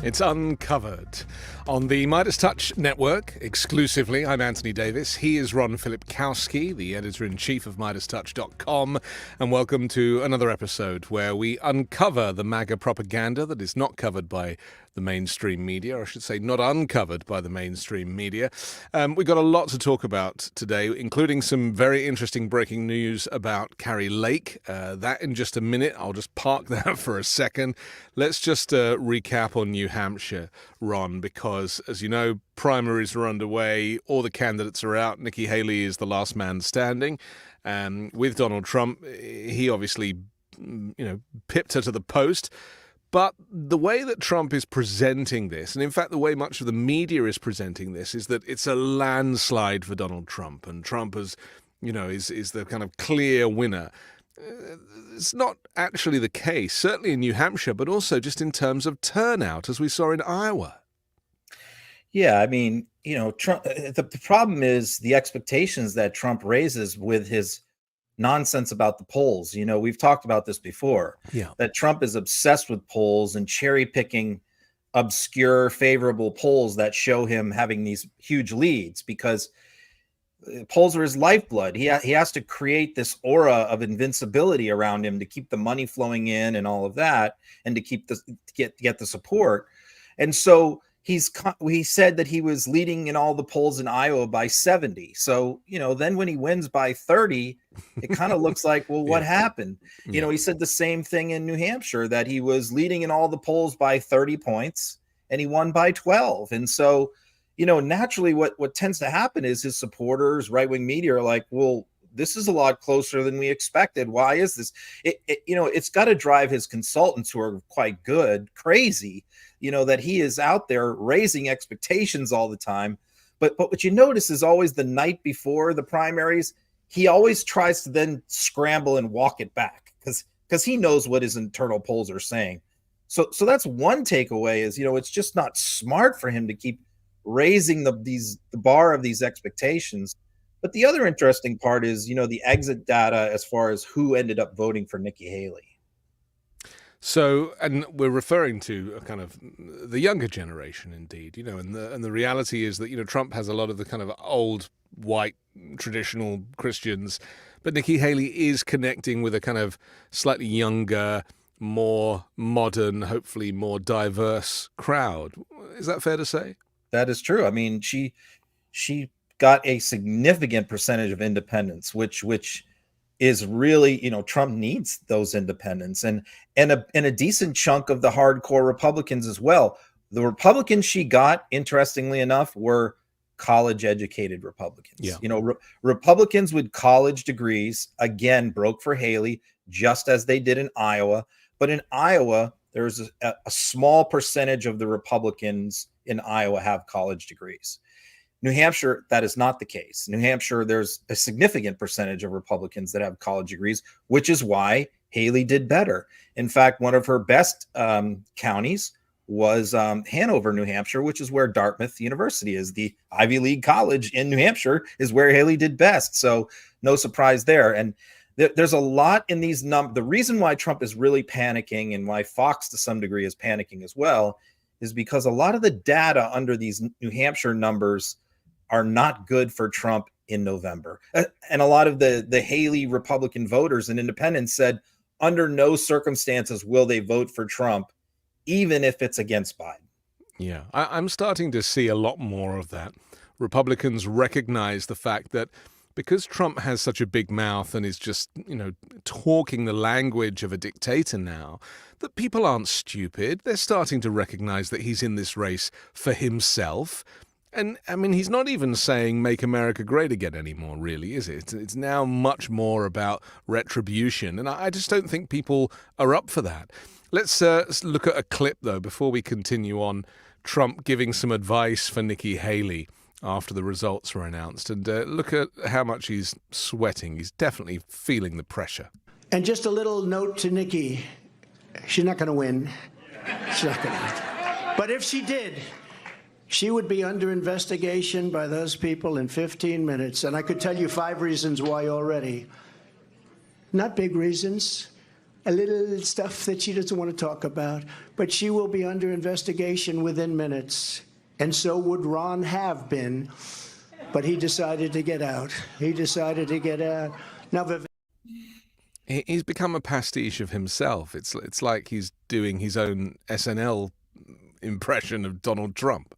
It's Uncovered on the Midas Touch Network exclusively. I'm Anthony Davis. He is Ron Filipkowski, the editor-in-chief of MidasTouch.com, and welcome to another episode where we uncover the MAGA propaganda that is not covered by the mainstream media, or I should say not uncovered by the mainstream media. We've got a lot to talk about today, including some very interesting breaking news about Cary Lake. That in just a minute. I'll just park that for a second. Let's just recap on New Hampshire, Ron, because, as you know, primaries are underway. All the candidates are out. Nikki Haley is the last man standing. With Donald Trump, he obviously, pipped her to the post. But the way that Trump is presenting this, and in fact the way much of the media is presenting this, is that it's a landslide for Donald Trump, and Trump is the kind of clear winner. It's not actually the case, certainly in New Hampshire, but also just in terms of turnout, as we saw in Iowa. Yeah, I mean, Trump. The problem is the expectations that Trump raises with his nonsense about the polls. We've talked about this before. Yeah. That Trump is obsessed with polls and cherry picking obscure, favorable polls that show him having these huge leads because polls are his lifeblood. He has to create this aura of invincibility around him to keep the money flowing in and all of that, and to get the support. And so he said that he was leading in all the polls in Iowa by 70. So, then when he wins by 30, it kind of looks like, well, what happened? He said the same thing in New Hampshire, that he was leading in all the polls by 30 points and he won by 12. And so, naturally what tends to happen is his supporters, right-wing media are like, well, this is a lot closer than we expected. Why is this? It's got to drive his consultants, who are quite good, crazy, that he is out there raising expectations all the time. But what you notice is always the night before the primaries, he always tries to then scramble and walk it back because he knows what his internal polls are saying. So that's one takeaway is, it's just not smart for him to keep raising the bar of these expectations. But the other interesting part is, the exit data as far as who ended up voting for Nikki Haley. So, and we're referring to a kind of the younger generation, indeed, and the reality is that, Trump has a lot of the kind of old, white, traditional Christians, but Nikki Haley is connecting with a kind of slightly younger, more modern, hopefully more diverse crowd. Is that fair to say? That is true. I mean, she got a significant percentage of independents, which is really, Trump needs those independents and a decent chunk of the hardcore Republicans as well. The Republicans she got, interestingly enough, were college educated Republicans. Yeah. Republicans with college degrees, again, broke for Haley, just as they did in Iowa. But in Iowa, there's a small percentage of the Republicans in Iowa have college degrees. New Hampshire, that is not the case. New Hampshire, there's a significant percentage of Republicans that have college degrees, which is why Haley did better. In fact, one of her best counties was Hanover, New Hampshire, which is where Dartmouth University is. The Ivy League college in New Hampshire is where Haley did best. So no surprise there. And there's a lot in these numbers. The reason why Trump is really panicking, and why Fox to some degree is panicking as well, is because a lot of the data under these New Hampshire numbers are not good for Trump in November. And a lot of the Haley Republican voters and independents said under no circumstances will they vote for Trump, even if it's against Biden. Yeah, I'm starting to see a lot more of that. Republicans recognize the fact that because Trump has such a big mouth and is just, talking the language of a dictator now, that people aren't stupid. They're starting to recognize that he's in this race for himself. And, I mean, he's not even saying make America great again anymore, really, is it? It's now much more about retribution. And I just don't think people are up for that. Let's look at a clip, though, before we continue on. Trump giving some advice for Nikki Haley after the results were announced. And look at how much he's sweating. He's definitely feeling the pressure. And just a little note to Nikki. She's not going to win. She's not going to win. But if she did, she would be under investigation by those people in 15 minutes. And I could tell you 5 reasons why already. Not big reasons, a little stuff that she doesn't want to talk about, but she will be under investigation within minutes. And so would Ron have been, but he decided to get out. Now, He's become a pastiche of himself. It's like he's doing his own SNL impression of Donald Trump.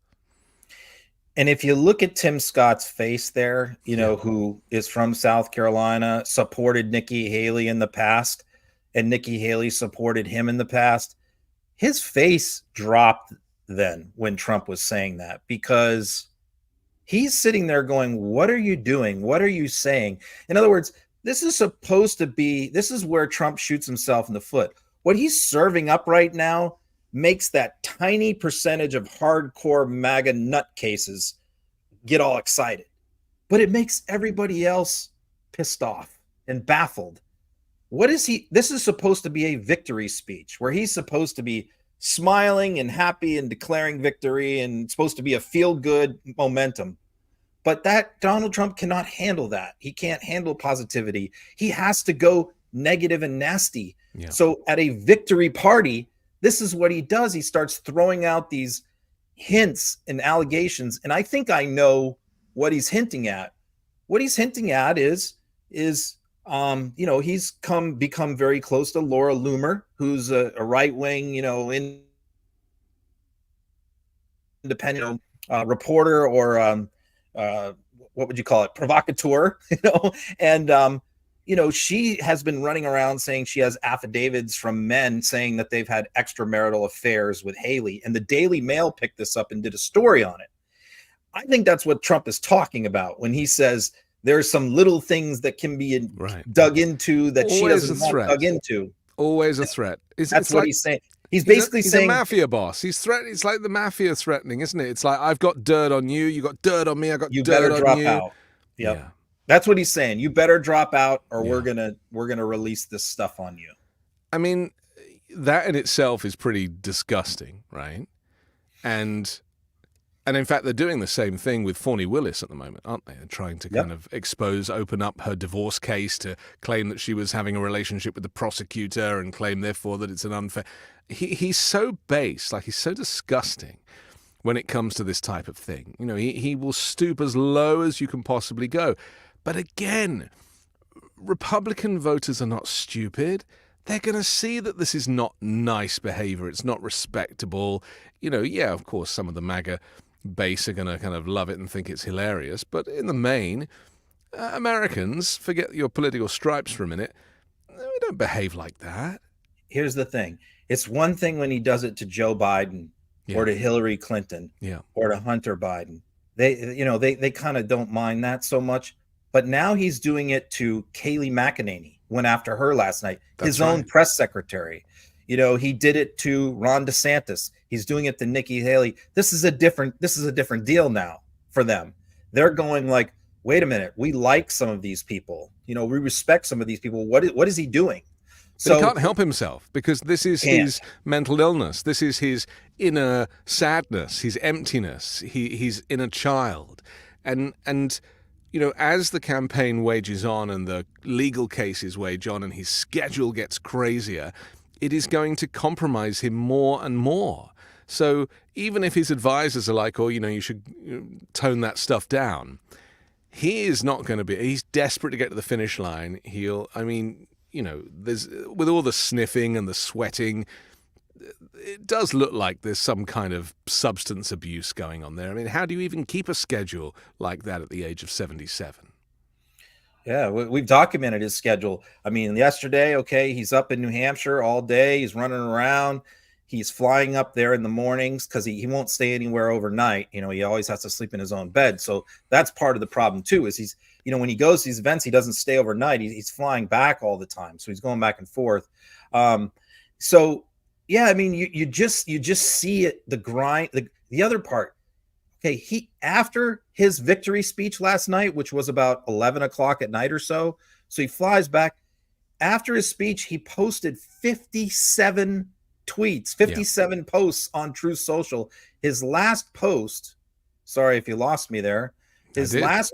And if you look at Tim Scott's face there, who is from South Carolina, supported Nikki Haley in the past, and Nikki Haley supported him in the past, his face dropped then when Trump was saying that, because he's sitting there going, what are you doing? What are you saying? In other words, this is where Trump shoots himself in the foot. What he's serving up right now makes that tiny percentage of hardcore MAGA nutcases get all excited. But it makes everybody else pissed off and baffled. This is supposed to be a victory speech where he's supposed to be smiling and happy and declaring victory, and it's supposed to be a feel-good momentum. But that Donald Trump cannot handle that. He can't handle positivity. He has to go negative and nasty. Yeah. So at a victory party, this is what he does. He starts throwing out these hints and allegations. And I think I know what he's hinting at. What he's hinting at is he's become very close to Laura Loomer, who's a right-wing, independent reporter, or what would you call it? Provocateur, and she has been running around saying she has affidavits from men saying that they've had extramarital affairs with Haley. And the Daily Mail picked this up and did a story on it. I think that's what Trump is talking about when he says there's some little things that can be dug into that she doesn't want dug into. Always a threat. That's what he's saying. He's basically saying he's a mafia boss. It's like the mafia threatening, isn't it? It's like, I've got dirt on you. You got dirt on me. I got dirt on you. You better drop out. Yep. Yeah. That's what he's saying. You better drop out, or we're gonna release this stuff on you. I mean, that in itself is pretty disgusting, right? And in fact, they're doing the same thing with Fawny Willis at the moment, aren't they? They're trying to kind of open up her divorce case to claim that she was having a relationship with the prosecutor and claim, therefore, that it's an unfair. He's so base, he's so disgusting when it comes to this type of thing. He will stoop as low as you can possibly go. But again, Republican voters are not stupid. They're going to see that this is not nice behavior. It's not respectable. Of course, some of the MAGA base are going to kind of love it and think it's hilarious. But in the main, Americans, forget your political stripes for a minute, we don't behave like that. Here's the thing. It's one thing when he does it to Joe Biden or to Hillary Clinton or to Hunter Biden. They kind of don't mind that so much. But now he's doing it to Kayleigh McEnany, went after her last night, his own press secretary. He did it to Ron DeSantis. He's doing it to Nikki Haley. This is a different deal now for them. They're going like, wait a minute, we like some of these people. We respect some of these people. What is he doing? But he can't help himself, because this is his mental illness. This is his inner sadness, his emptiness, his inner child. And as the campaign wages on and the legal cases wage on and his schedule gets crazier, it is going to compromise him more and more. So even if his advisors are like, you should tone that stuff down, he is not going to be. He's desperate to get to the finish line. There's, with all the sniffing and the sweating, it does look like there's some kind of substance abuse going on there. I mean, how do you even keep a schedule like that at the age of 77? Yeah, we've documented his schedule. I mean, yesterday, he's up in New Hampshire all day. He's running around. He's flying up there in the mornings because he won't stay anywhere overnight. He always has to sleep in his own bed. So that's part of the problem too, is he's, when he goes to these events, he doesn't stay overnight. He's flying back all the time. So he's going back and forth. Yeah, I mean, you just see it, the grind, the other part. Okay, after his victory speech last night, which was about 11 o'clock at night or so he flies back. After his speech, he posted 57 tweets, 57 posts on Truth Social. His last post, sorry if you lost me there. His last,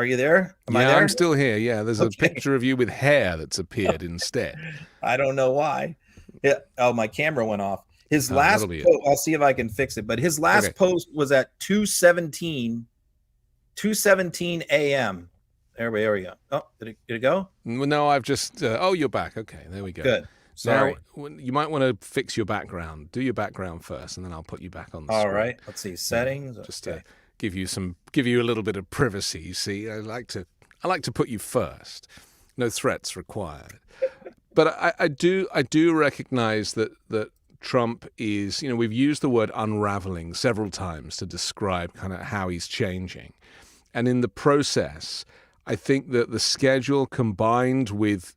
Are you there? Am I Yeah, there? I'm still here. Yeah, there's a Okay. picture of you with hair that's appeared instead. I don't know why. Yeah. Oh, my camera went off. His Oh, last that'll be it. post, I'll see if I can fix it, but his last Okay. post was at 2:17 a.m. There we go. Oh, did it go? Well, no, I've just. Oh, you're back. Okay, there we go. Good. Sorry. Now, you might want to fix your background. Do your background first, and then I'll put you back on the All screen. right. Let's see. Settings. Just Okay. to give you a little bit of privacy. You see, I like to put you first. No threats required. But I do recognize that Trump is, we've used the word unraveling several times to describe kind of how he's changing. And in the process, I think that the schedule combined with,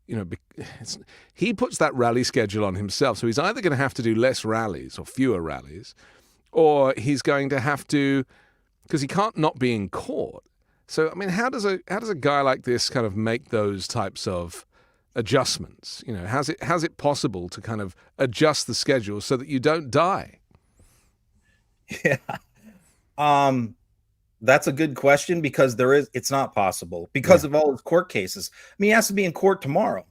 he puts that rally schedule on himself. So he's either going to have to do less rallies or fewer rallies, or he's going to have to, because he can't not be in court. So, I mean, how does a guy like this kind of make those types of adjustments? How's it possible to kind of adjust the schedule so that you don't die? Yeah. That's a good question, because it's not possible because of all his court cases. I mean, he has to be in court tomorrow.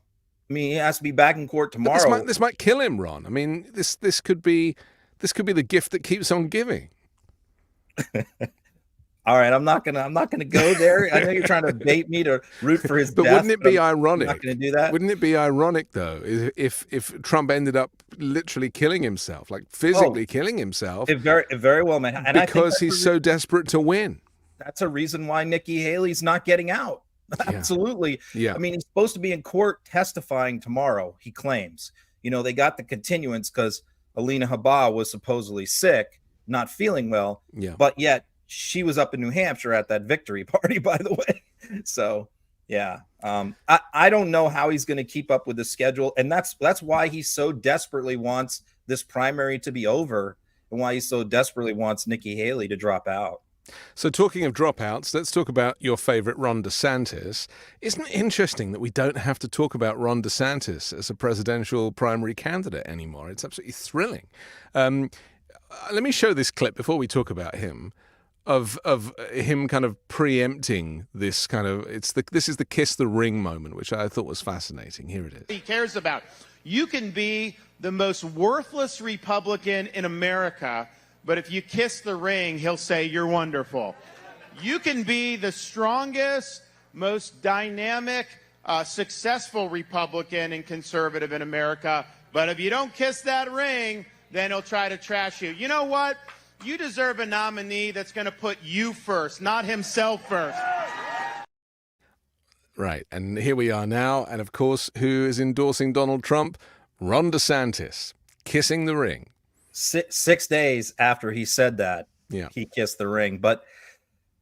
I mean, he has to be back in court tomorrow. But this might kill him, Ron. I mean, this could be the gift that keeps on giving. All right, I'm not gonna go there. I know you're trying to bait me to root for his But death. wouldn't it be ironic? I'm not going to do that. Wouldn't it be ironic though, if Trump ended up literally killing himself, like physically killing himself? It very well, man. And because he's so desperate to win. That's a reason why Nikki Haley's not getting out. Absolutely. Yeah. I mean, he's supposed to be in court testifying tomorrow, he claims. They got the continuance because Alina Habba was supposedly sick, not feeling well. Yeah. But yet she was up in New Hampshire at that victory party, by the way. So, yeah. I don't know how he's going to keep up with the schedule. And that's why he so desperately wants this primary to be over, and why he so desperately wants Nikki Haley to drop out. So talking of dropouts, let's talk about your favorite Ron DeSantis. Isn't it interesting that we don't have to talk about Ron DeSantis as a presidential primary candidate anymore? It's absolutely thrilling. Let me show this clip before we talk about him of him kind of preempting this kind of, this is the kiss the ring moment, which I thought was fascinating. Here it is. He cares about. You can be the most worthless Republican in America, but if you kiss the ring, he'll say you're wonderful. You can be the strongest, most dynamic, successful Republican and conservative in America, but if you don't kiss that ring, then he'll try to trash you. You know what? You deserve a nominee that's going to put you first, not himself first. Right, and here we are now, and of course, who is endorsing Donald Trump? Ron DeSantis, kissing the ring. 6 days after he said that, he kissed the ring. But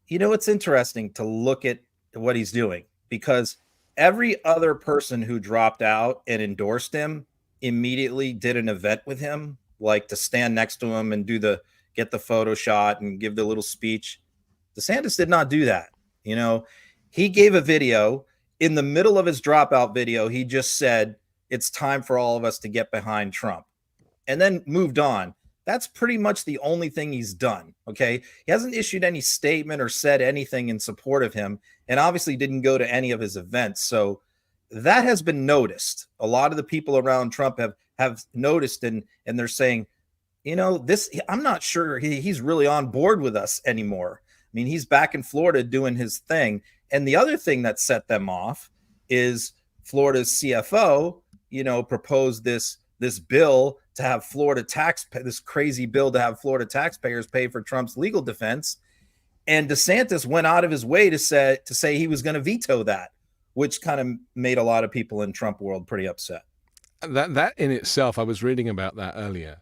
it's interesting to look at what he's doing, because every other person who dropped out and endorsed him immediately did an event with him, like to stand next to him and get the photo shot and give the little speech. DeSantis did not do that. He gave a video. In the middle of his dropout video, he just said, it's time for all of us to get behind Trump, and then moved on. That's pretty much the only thing he's done. Okay. He hasn't issued any statement or said anything in support of him, and obviously didn't go to any of his events. So that has been noticed. A lot of the people around Trump have noticed, and they're saying, I'm not sure he's really on board with us anymore. I mean, he's back in Florida doing his thing. And the other thing that set them off is Florida's CFO, proposed this bill to have this crazy bill to have Florida taxpayers pay for Trump's legal defense. And DeSantis went out of his way to say he was going to veto that, which kind of made a lot of people in Trump world pretty upset. That in itself, I was reading about that earlier.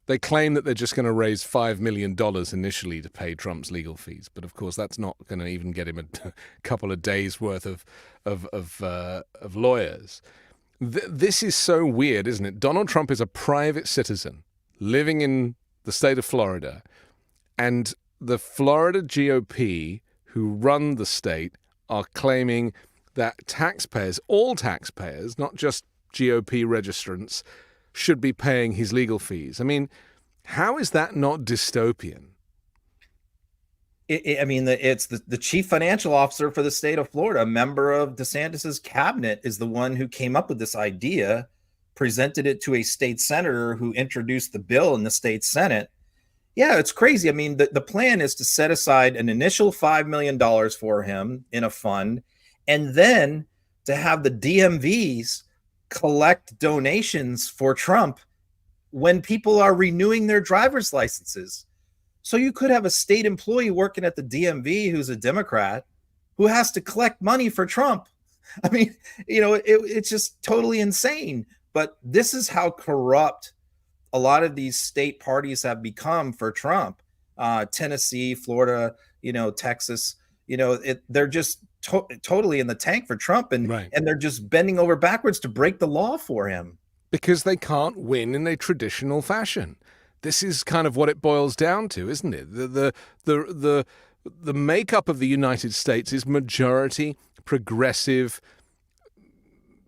They claim that they're just going to raise $5 million initially to pay Trump's legal fees, but of course that's not going to even get him a couple of days worth of lawyers. This is so weird, isn't it? Donald Trump is a private citizen living in the state of Florida, and the Florida GOP, who run the state, are claiming that taxpayers, all taxpayers, not just GOP registrants, should be paying his legal fees. I mean, how is that not dystopian? I mean, it's the chief financial officer for the state of Florida, a member of DeSantis's cabinet, is the one who came up with this idea, presented it to a state senator who introduced the bill in the state Senate. Yeah, it's crazy. I mean, the plan is to set aside an initial $5 million for him in a fund, and then to have the DMVs collect donations for Trump when people are renewing their driver's licenses. So you could have a state employee working at the DMV who's a Democrat who has to collect money for Trump. I mean, it's just totally insane. But this is how corrupt a lot of these state parties have become for Trump. Tennessee, Florida, Texas, they're just totally in the tank for Trump, and they're just bending over backwards to break the law for him. Because they can't win in a traditional fashion. This is kind of what it boils down to, isn't it? The makeup of the United States is majority progressive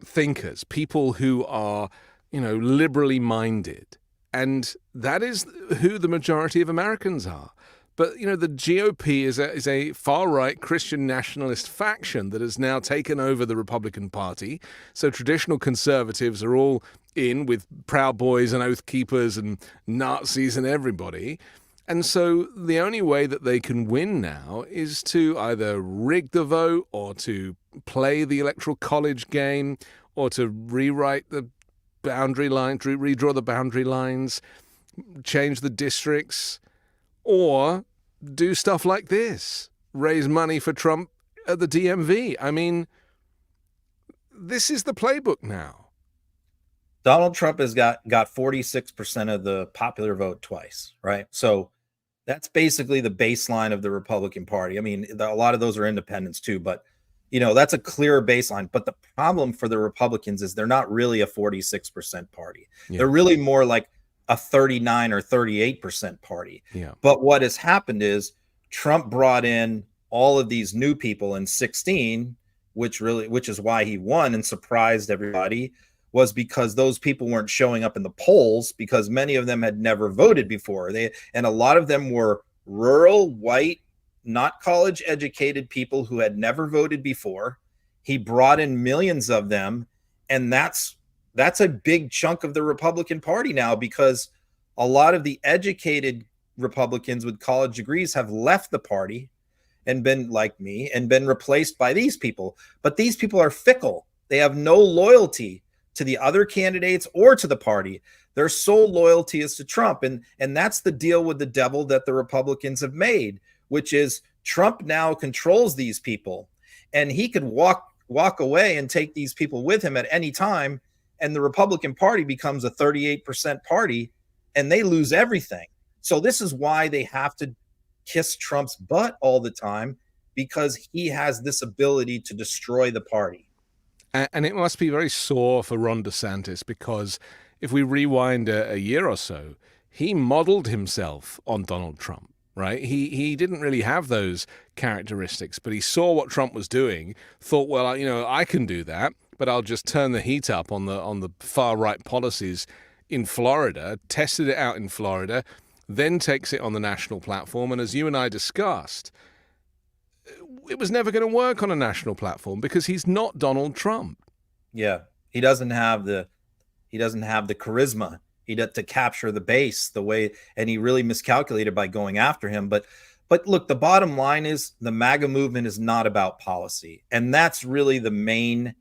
thinkers, people who are, liberally minded. And that is who the majority of Americans are. But, the GOP is a far-right Christian nationalist faction that has now taken over the Republican Party. So traditional conservatives are all in with Proud Boys and Oath Keepers and Nazis and everybody. And so the only way that they can win now is to either rig the vote or to play the electoral college game or to rewrite the boundary lines, redraw the boundary lines, change the districts, or do stuff like this, raise money for Trump at the DMV. I mean, this is the playbook now. Donald Trump has got 46% of the popular vote twice, right? So that's basically the baseline of the Republican Party. I mean, a lot of those are independents too, but that's a clear baseline. But the problem for the Republicans is they're not really a 46% party. Yeah. They're really more like a 39 or 38% party. Yeah. But what has happened is Trump brought in all of these new people in 2016, which is why he won and surprised everybody, was because those people weren't showing up in the polls because many of them had never voted before. And a lot of them were rural, white, not college educated people who had never voted before. He brought in millions of them, and that's a big chunk of the Republican Party now, because a lot of the educated Republicans with college degrees have left the party and been like me and been replaced by these people. But these people are fickle. They have no loyalty to the other candidates or to the party. Their sole loyalty is to Trump. And that's the deal with the devil that the Republicans have made, which is Trump now controls these people, and he could walk away and take these people with him at any time. And the Republican Party becomes a 38% party, and they lose everything. So this is why they have to kiss Trump's butt all the time, because he has this ability to destroy the party. And it must be very sore for Ron DeSantis, because if we rewind a year or so, he modeled himself on Donald Trump, right? He didn't really have those characteristics, but he saw what Trump was doing, thought, well, I can do that, but I'll just turn the heat up on the far-right policies in Florida, tested it out in Florida, then takes it on the national platform. And as you and I discussed, it was never going to work on a national platform because he's not Donald Trump. Yeah, he doesn't have the charisma to capture the base the way, and he really miscalculated by going after him. But look, the bottom line is the MAGA movement is not about policy, and that's really the main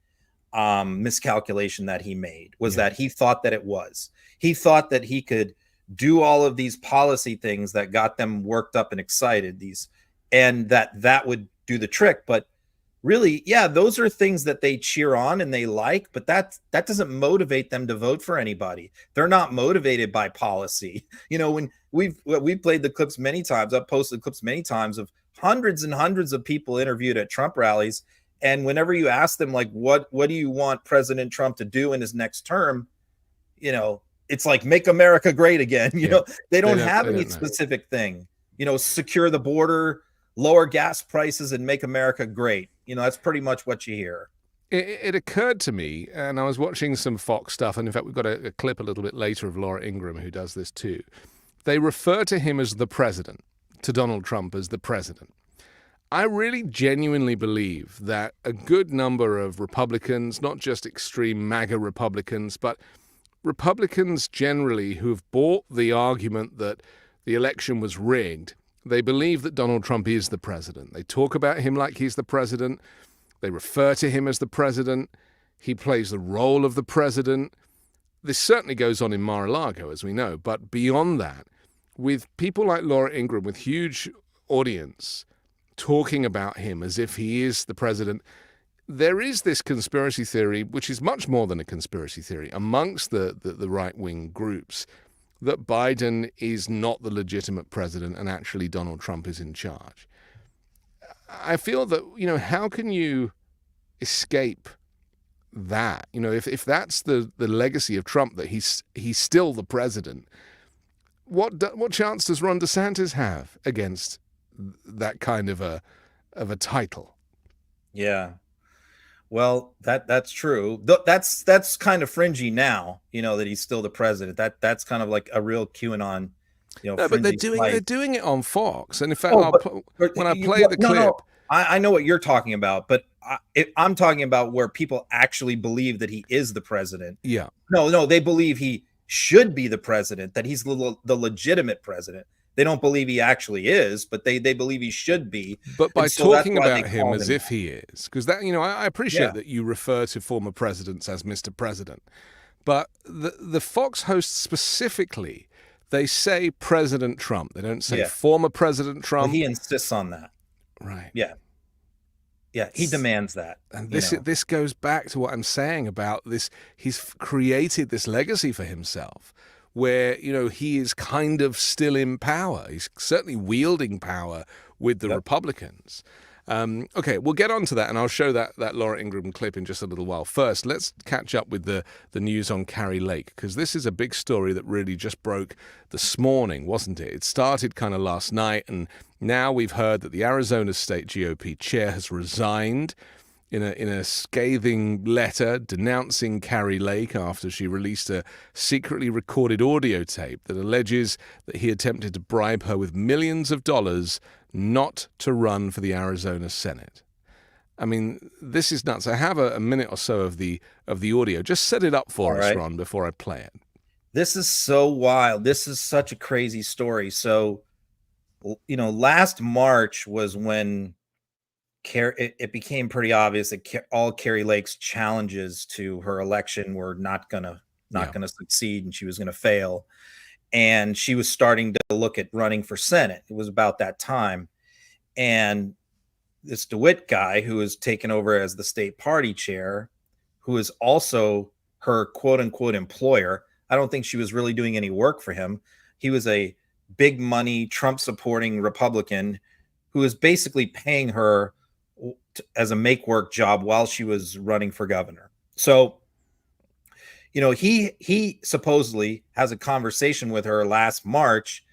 miscalculation that he made, was that he thought that it was. He thought that he could do all of these policy things that got them worked up and excited, and that would do the trick. But really, yeah, those are things that they cheer on and they like, but that doesn't motivate them to vote for anybody. They're not motivated by policy. When we've played the clips many times, I've posted clips many times of hundreds and hundreds of people interviewed at Trump rallies. And whenever you ask them, like, what do you want President Trump to do in his next term? It's like, make America great again. They don't have any specific thing, secure the border, lower gas prices, and make America great. That's pretty much what you hear. It occurred to me, and I was watching some Fox stuff, and in fact, we've got a clip a little bit later of Laura Ingraham, who does this too. They refer to him as the president. to Donald Trump as the president. I really genuinely believe that a good number of Republicans, not just extreme MAGA Republicans, but Republicans generally who've bought the argument that the election was rigged, they believe that Donald Trump is the president. They talk about him like he's the president. They refer to him as the president. He plays the role of the president. This certainly goes on in Mar-a-Lago, as we know. But beyond that, with people like Laura Ingraham, with huge audience, talking about him as if he is the president, there is this conspiracy theory, which is much more than a conspiracy theory, amongst the right-wing groups, that Biden is not the legitimate president and actually Donald Trump is in charge. I feel that, how can you escape that? If that's the legacy of Trump, that he's still the president, what chance does Ron DeSantis have against that kind of a title? Yeah. Well, that's true. That's kind of fringy now, that he's still the president. That's kind of like a real QAnon, No, but they're doing it on Fox. And in fact, when I play the clip, no, I know what you're talking about, but I'm talking about where people actually believe that he is the president. Yeah. No, they believe he should be the president, that he's the legitimate president. They don't believe he actually is, but they believe he should be. But by talking about him as if he is, because that, I appreciate that you refer to former presidents as Mr. President, but the Fox hosts specifically, they say President Trump. They don't say former President Trump. Well, he insists on that. Right. Yeah. Yeah, he demands that. And this goes back to what I'm saying about this. He's created this legacy for himself where, he is kind of still in power. He's certainly wielding power with the Republicans. Okay, we'll get on to that, and I'll show that Laura Ingraham clip in just a little while. First, let's catch up with the news on Cary Lake, because this is a big story that really just broke this morning, wasn't it? It started kind of last night, and now we've heard that the Arizona State GOP chair has resigned in a scathing letter denouncing Cary Lake after she released a secretly recorded audio tape that alleges that he attempted to bribe her with millions of dollars not to run for the Arizona Senate. I mean, this is nuts. I have a minute or so of the audio. Just set it up for us, Ron, before I play it. This is so wild. This is such a crazy story. So, last March was when it became pretty obvious that all Cary Lake's challenges to her election were not gonna succeed, and she was gonna fail. And she was starting to look at running for Senate. It was about that time. And this DeWitt guy, who was taken over as the state party chair, who is also her quote unquote employer. I don't think she was really doing any work for him. He was a big money, Trump supporting Republican who was basically paying her as a make work job while she was running for governor. So, he supposedly has a conversation with her last March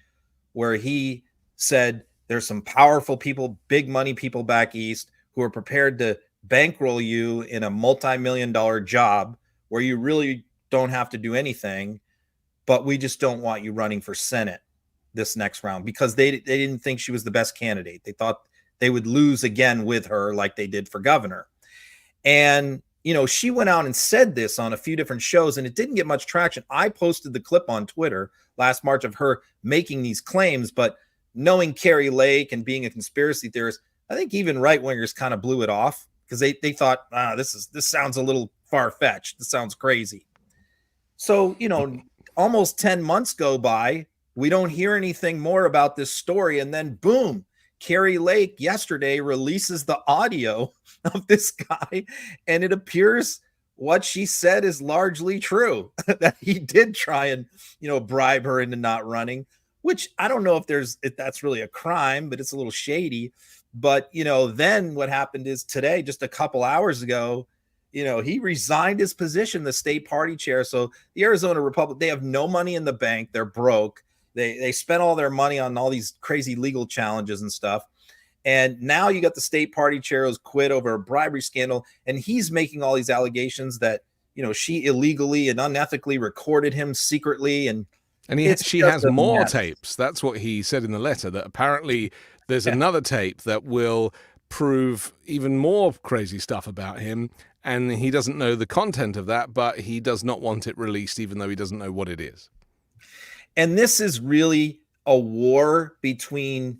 where he said there's some powerful people, big money people back east who are prepared to bankroll you in a multi-million-dollar job where you really don't have to do anything, but we just don't want you running for Senate this next round because they didn't think she was the best candidate. They thought they would lose again with her like they did for governor. And she went out and said this on a few different shows, and it didn't get much traction. I posted the clip on Twitter last March of her making these claims, but knowing Cary Lake and being a conspiracy theorist, I think even right-wingers kind of blew it off because they thought, this sounds a little far-fetched. This sounds crazy. So, almost 10 months go by. We don't hear anything more about this story. And then boom, Cary Lake yesterday releases the audio of this guy, and it appears what she said is largely true, that he did try and, bribe her into not running, which I don't know if that's really a crime, but it's a little shady. But, then what happened is today, just a couple hours ago, he resigned his position, the state party chair. So the Arizona Republic, they have no money in the bank. They're broke. They spent all their money on all these crazy legal challenges and stuff. And now you got the state party chair who's quit over a bribery scandal. And he's making all these allegations that, she illegally and unethically recorded him secretly. And, And she has more tapes. That's what he said in the letter, that apparently there's another tape that will prove even more crazy stuff about him. And he doesn't know the content of that, but he does not want it released, even though he doesn't know what it is. And this is really a war between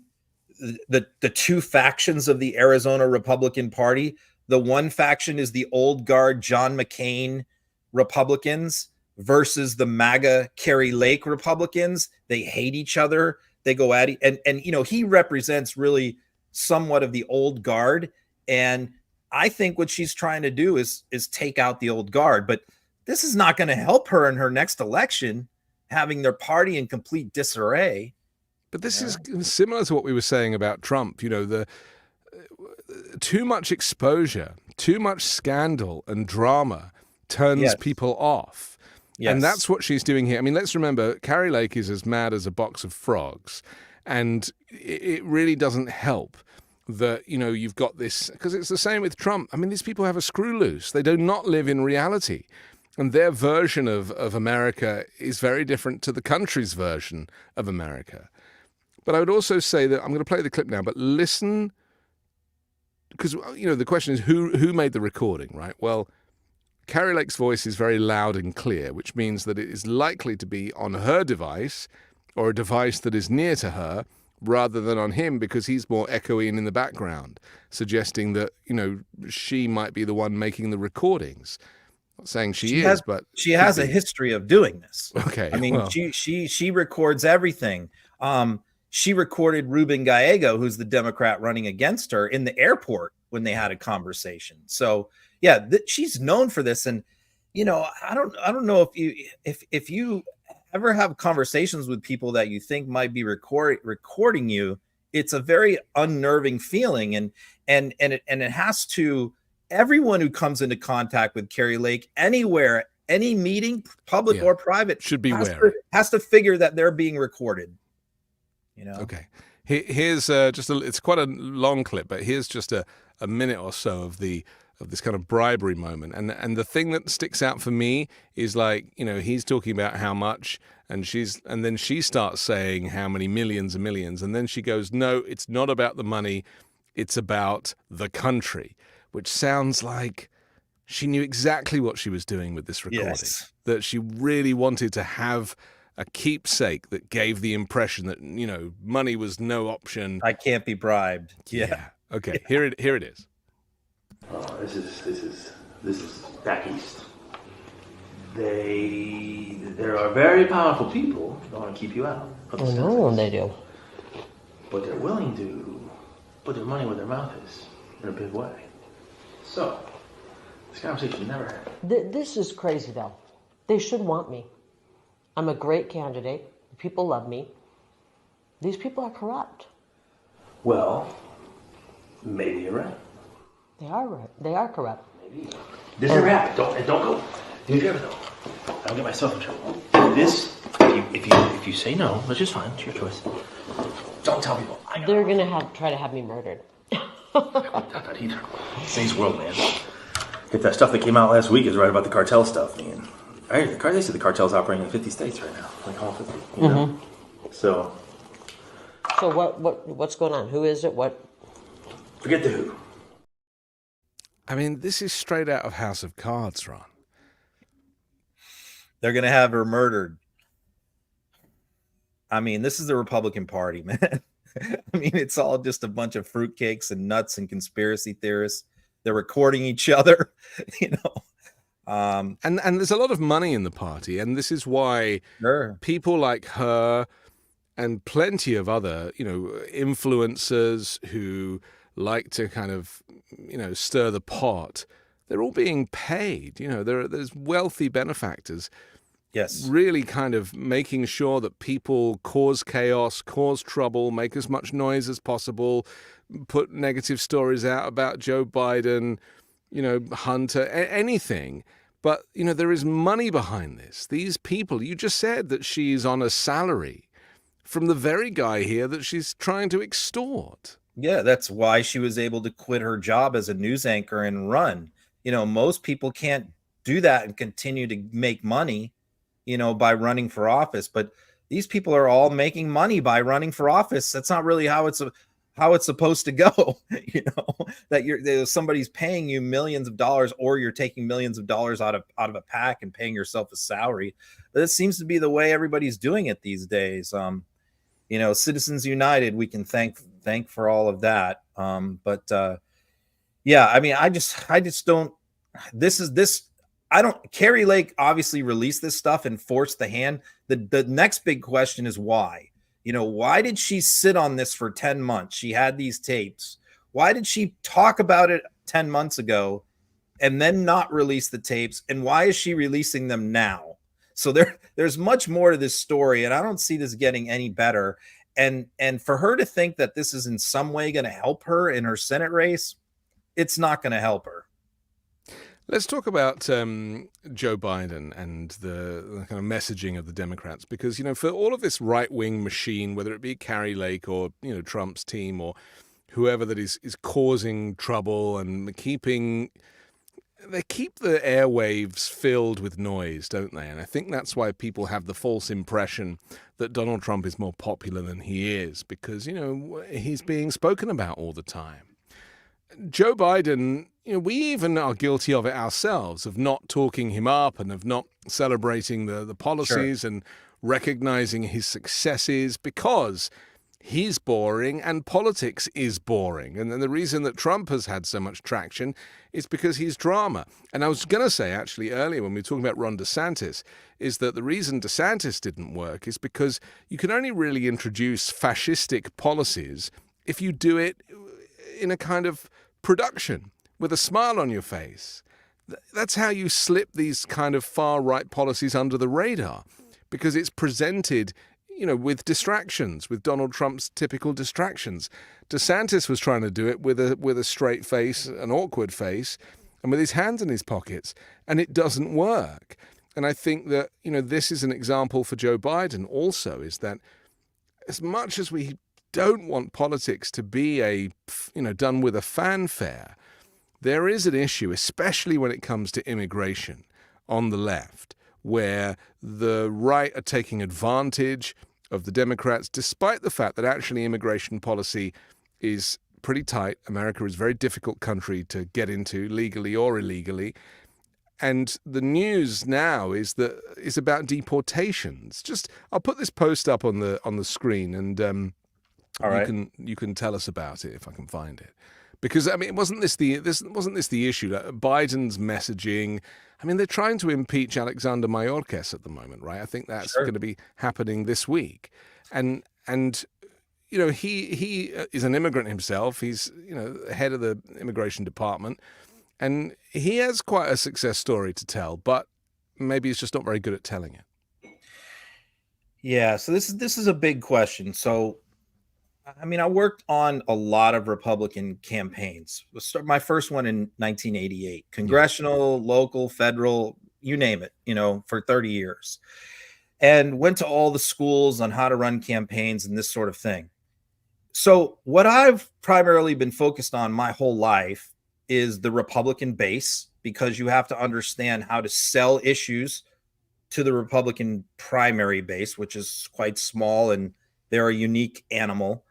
the two factions of the Arizona Republican Party. The one faction is the old guard John McCain Republicans versus the MAGA Cary Lake Republicans. They hate each other. They go at it. And he represents really somewhat of the old guard. And I think what she's trying to do is take out the old guard. But this is not going to help her in her next election, having their party in complete disarray. But this is similar to what we were saying about Trump. The too much exposure, too much scandal and drama turns people off. Yes. And that's what she's doing here. I mean, let's remember, Cary Lake is as mad as a box of frogs. And it really doesn't help that, you've got this, because it's the same with Trump. I mean, these people have a screw loose. They do not live in reality. And their version of America is very different to the country's version of America. But I would also say that, I'm going to play the clip now, but listen, because, the question is who made the recording, right? Well, Cary Lake's voice is very loud and clear, which means that it is likely to be on her device or a device that is near to her rather than on him, because he's more echoey and in the background, suggesting that, she might be the one making the recordings. Not saying she is, but she has a history of doing this. Okay. I mean, she records everything. She recorded Ruben Gallego, who's the Democrat running against her, in the airport when they had a conversation. So yeah, she's known for this. And, I don't know if you ever have conversations with people that you think might be recording you, it's a very unnerving feeling. And it has to, everyone who comes into contact with Cary Lake anywhere, any meeting, public or private, should be wary. Has to figure that they're being recorded. Okay. Here's it's quite a long clip, but here's just a minute or so of this kind of bribery moment. And the thing that sticks out for me is, like, he's talking about how much, and then she starts saying how many millions and millions. And then she goes, no, it's not about the money. It's about the country, which sounds like she knew exactly what she was doing with this recording. Yes. That she really wanted to have a keepsake that gave the impression that, money was no option. I can't be bribed. Yeah. Okay. Here it is. This is back east. There are very powerful people that want to keep you out. I know they do. But they're willing to put their money where their mouth is in a big way. So, this conversation never happened. This is crazy, though. They should want me. I'm a great candidate. People love me. These people are corrupt. Well, maybe you're right. They are right. They are corrupt. Maybe. This never happened. Don't go. Did you ever though? I'll get myself in trouble. This, if you say no, which is fine, it's your choice. Don't tell people. They're gonna try to have me murdered. Not that either. Today's world, man. If that stuff that came out last week is right about the cartel stuff, man. They say the cartel's operating in 50 states right now, like all 50. You know? So what's going on? Who is it? What? Forget the who. I mean, this is straight out of House of Cards, Ron. They're going to have her murdered. I mean, this is the Republican Party, man. I mean, it's all just a bunch of fruitcakes and nuts and conspiracy theorists. They're recording each other, And there's a lot of money in the party, and this is why people like her and plenty of other, influencers who like to kind of, stir the pot, they're all being paid. There's wealthy benefactors. Yes. Really kind of making sure that people cause chaos, cause trouble, make as much noise as possible, put negative stories out about Joe Biden, Hunter, anything. But, there is money behind this. These people, you just said that she's on a salary from the very guy here that she's trying to extort. Yeah, that's why she was able to quit her job as a news anchor and run. Most people can't do that and continue to make money, by running for office. But these people are all making money by running for office. That's not really how it's supposed to go. That somebody's paying you millions of dollars, or you're taking millions of dollars out of a PAC and paying yourself a salary. But it seems to be the way everybody's doing it these days. Citizens United, we can thank for all of that. Yeah, I mean, I just don't. Cary Lake obviously released this stuff and forced the hand. The next big question is why. Why did she sit on this for 10 months? She had these tapes. Why did she talk about it 10 months ago and then not release the tapes? And why is she releasing them now? So there's much more to this story, and I don't see this getting any better. And for her to think that this is in some way going to help her in her Senate race, it's not going to help her. Let's talk about Joe Biden and the kind of messaging of the Democrats, because, for all of this right-wing machine, whether it be Cary Lake or, Trump's team or whoever that is causing trouble and they keep the airwaves filled with noise, don't they? And I think that's why people have the false impression that Donald Trump is more popular than he is, because, he's being spoken about all the time. Joe Biden, we even are guilty of it ourselves, of not talking him up and of not celebrating the policies Sure. and recognizing his successes, because he's boring and politics is boring. And then the reason that Trump has had so much traction is because he's drama. And I was going to say, actually, earlier when we were talking about Ron DeSantis, is that the reason DeSantis didn't work is because you can only really introduce fascistic policies if you do it in a kind of production with a smile on your face. That's how you slip these kind of far-right policies under the radar, because it's presented, with distractions, with Donald Trump's typical distractions. DeSantis was trying to do it with a straight face, an awkward face, and with his hands in his pockets, and it doesn't work. And I think that, this is an example for Joe Biden also, is that as much as we don't want politics to be done with a fanfare, there is an issue, especially when it comes to immigration on the left, where the right are taking advantage of the Democrats, despite the fact that actually immigration policy is pretty tight. America is a very difficult country to get into, legally or illegally. And the news now is about deportations. I'll put this post up on the screen, and all right. You can tell us about it if I can find it, because wasn't this the issue that Biden's messaging? I mean, they're trying to impeach Alexander Mayorkas at the moment, right? I think that's going to be happening this week, and he is an immigrant himself. He's head of the immigration department, and he has quite a success story to tell, but maybe he's just not very good at telling it. Yeah. So this is a big question. So, I worked on a lot of Republican campaigns. My first one in 1988, congressional, local, federal, you name it, for 30 years, and went to all the schools on how to run campaigns and this sort of thing. So what I've primarily been focused on my whole life is the Republican base, because you have to understand how to sell issues to the Republican primary base, which is quite small, and they're a unique animal.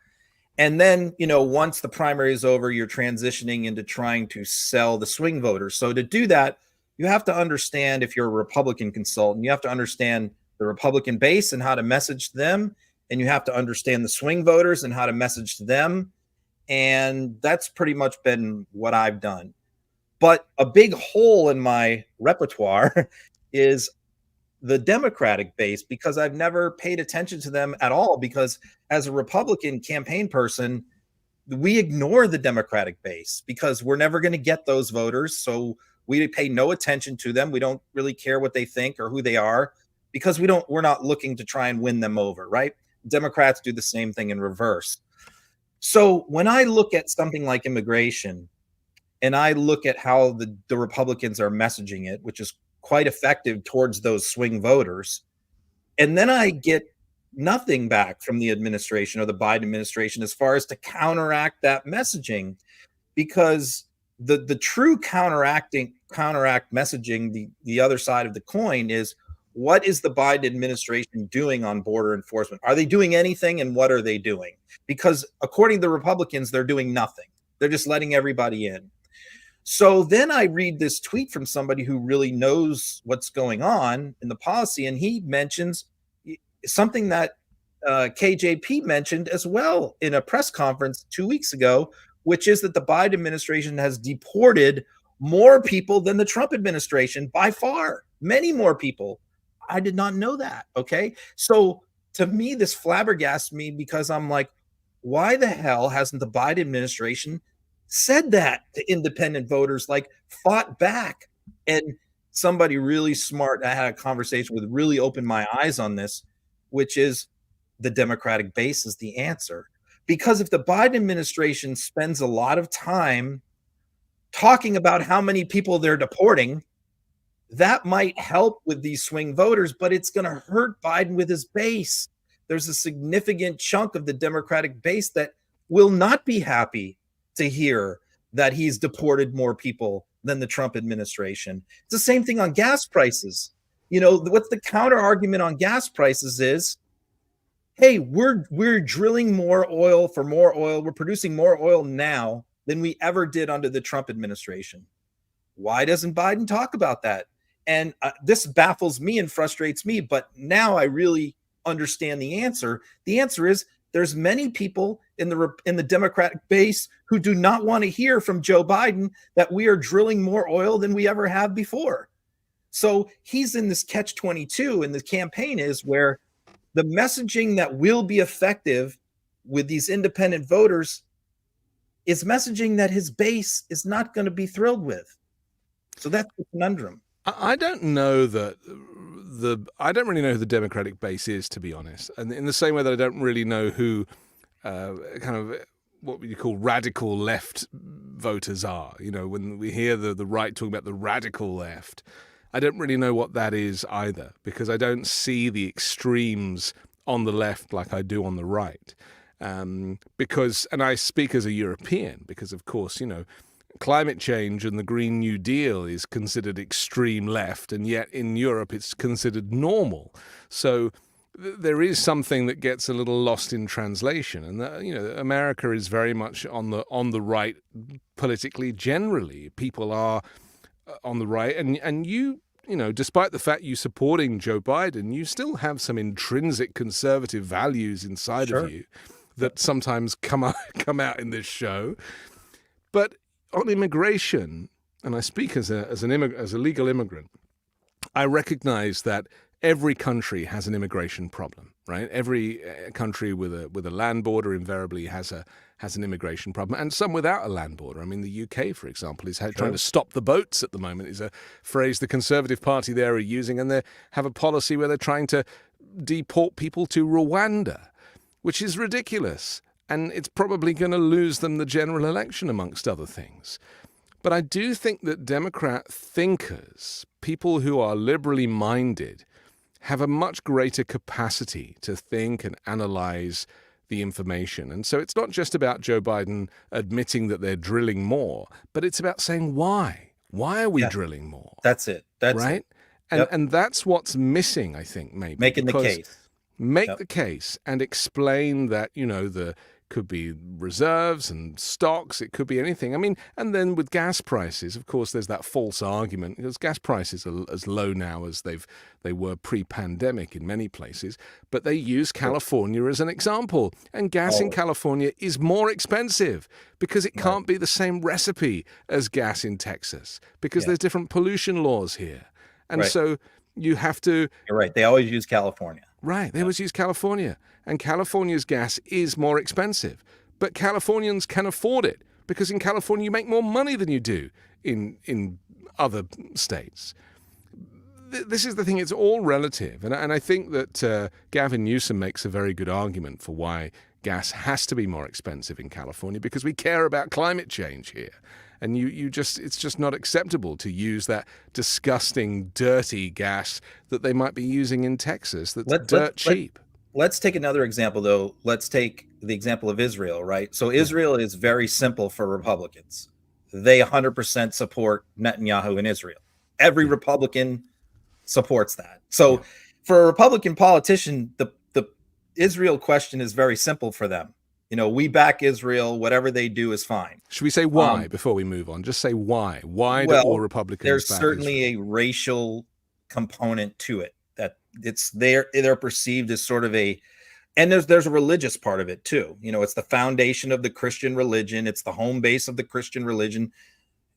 And then, once the primary is over, you're transitioning into trying to sell the swing voters. So to do that, you have to understand, if you're a Republican consultant, you have to understand the Republican base and how to message them. And you have to understand the swing voters and how to message to them. And that's pretty much been what I've done. But a big hole in my repertoire is the Democratic base, because I've never paid attention to them at all, because as a Republican campaign person, we ignore the Democratic base because we're never going to get those voters. So we pay no attention to them. We don't really care what they think or who they are, because we're not looking to try and win them over, right? Democrats do the same thing in reverse. So when I look at something like immigration, and I look at how the Republicans are messaging it, which is quite effective towards those swing voters, and then I get nothing back from the administration or the Biden administration as far as to counteract that messaging, because the true counteract messaging, the other side of the coin, is what is the Biden administration doing on border enforcement? Are they doing anything, and what are they doing? Because according to the Republicans, they're doing nothing. They're just letting everybody in. So then I read this tweet from somebody who really knows what's going on in the policy, and he mentions something that KJP mentioned as well in a press conference 2 weeks ago, which is that the Biden administration has deported more people than the Trump administration by far, many more people. I did not know that. Okay. So to me, this flabbergasts me because I'm like, why the hell hasn't the Biden administration said that to independent voters, like fought back? And somebody really smart, I had a conversation with, really opened my eyes on this, which is the Democratic base is the answer. Because if the Biden administration spends a lot of time talking about how many people they're deporting, that might help with these swing voters, but it's going to hurt Biden with his base. There's a significant chunk of the Democratic base that will not be happy to hear that he's deported more people than the Trump administration. It's the same thing on gas prices. You know, what's the counter argument on gas prices is, hey, we're drilling more oil for more oil. We're producing more oil now than we ever did under the Trump administration. Why doesn't Biden talk about that? And this baffles me and frustrates me, but now I really understand the answer. The answer is there's many people in the Democratic base who do not want to hear from Joe Biden that we are drilling more oil than we ever have before. So he's in this catch-22, and the campaign is where the messaging that will be effective with these independent voters is messaging that his base is not going to be thrilled with. So that's the conundrum. I don't know that I don't really know who the Democratic base is, to be honest. And in the same way that I don't really know who kind of what you call radical left voters are. You know, when we hear the right talking about the radical left, I don't really know what that is either, because I don't see the extremes on the left like I do on the right. Because, and I speak as a European, because of course, you know, climate change and the Green New Deal is considered extreme left, and yet in Europe it's considered normal. So there is something that gets a little lost in translation, and you know, America is very much on the right politically. Generally, people are on the right, and you know, despite the fact you supporting Joe Biden, you still have some intrinsic conservative values inside of you that sometimes come out in this show. But on immigration, and I speak as a legal immigrant, I recognize that every country has an immigration problem, right? Every country with a land border invariably has an immigration problem, and some without a land border. I mean, the UK, for example, is trying to stop the boats at the moment, is a phrase the Conservative Party there are using, and they have a policy where they're trying to deport people to Rwanda, which is ridiculous. And it's probably going to lose them the general election, amongst other things. But I do think that Democrat thinkers, people who are liberally minded, have a much greater capacity to think and analyze the information. And so it's not just about Joe Biden admitting that they're drilling more, but it's about saying why. Why are we drilling more? That's it. That's right. It. And that's what's missing, I think, maybe. Making the case. Make the case and explain that, you know, the could be reserves and stocks, it could be anything. I mean, and then with gas prices, of course, there's that false argument, because gas prices are as low now as they were pre-pandemic in many places, but they use California as an example. And gas in California is more expensive because it can't be the same recipe as gas in Texas, because there's different pollution laws here. And so you have to... You're right. They always use California. Right. They always use California. And California's gas is more expensive. But Californians can afford it, because in California you make more money than you do in other states. This is the thing. It's all relative. And I think that Gavin Newsom makes a very good argument for why gas has to be more expensive in California, because we care about climate change here. And it's just not acceptable to use that disgusting, dirty gas that they might be using in Texas that's cheap. Let's take another example, though. Let's take the example of Israel, right? So Israel is very simple for Republicans. They 100% support Netanyahu in Israel. Every Republican supports that. So for a Republican politician, the Israel question is very simple for them. We back Israel. Whatever they do is fine. Should we say why before we move on? Just say why. Why do all Republicans there's back certainly Israel? a racial component to it, that they're perceived as sort of and there's a religious part of it too. It's the foundation of the Christian religion. It's the home base of the Christian religion.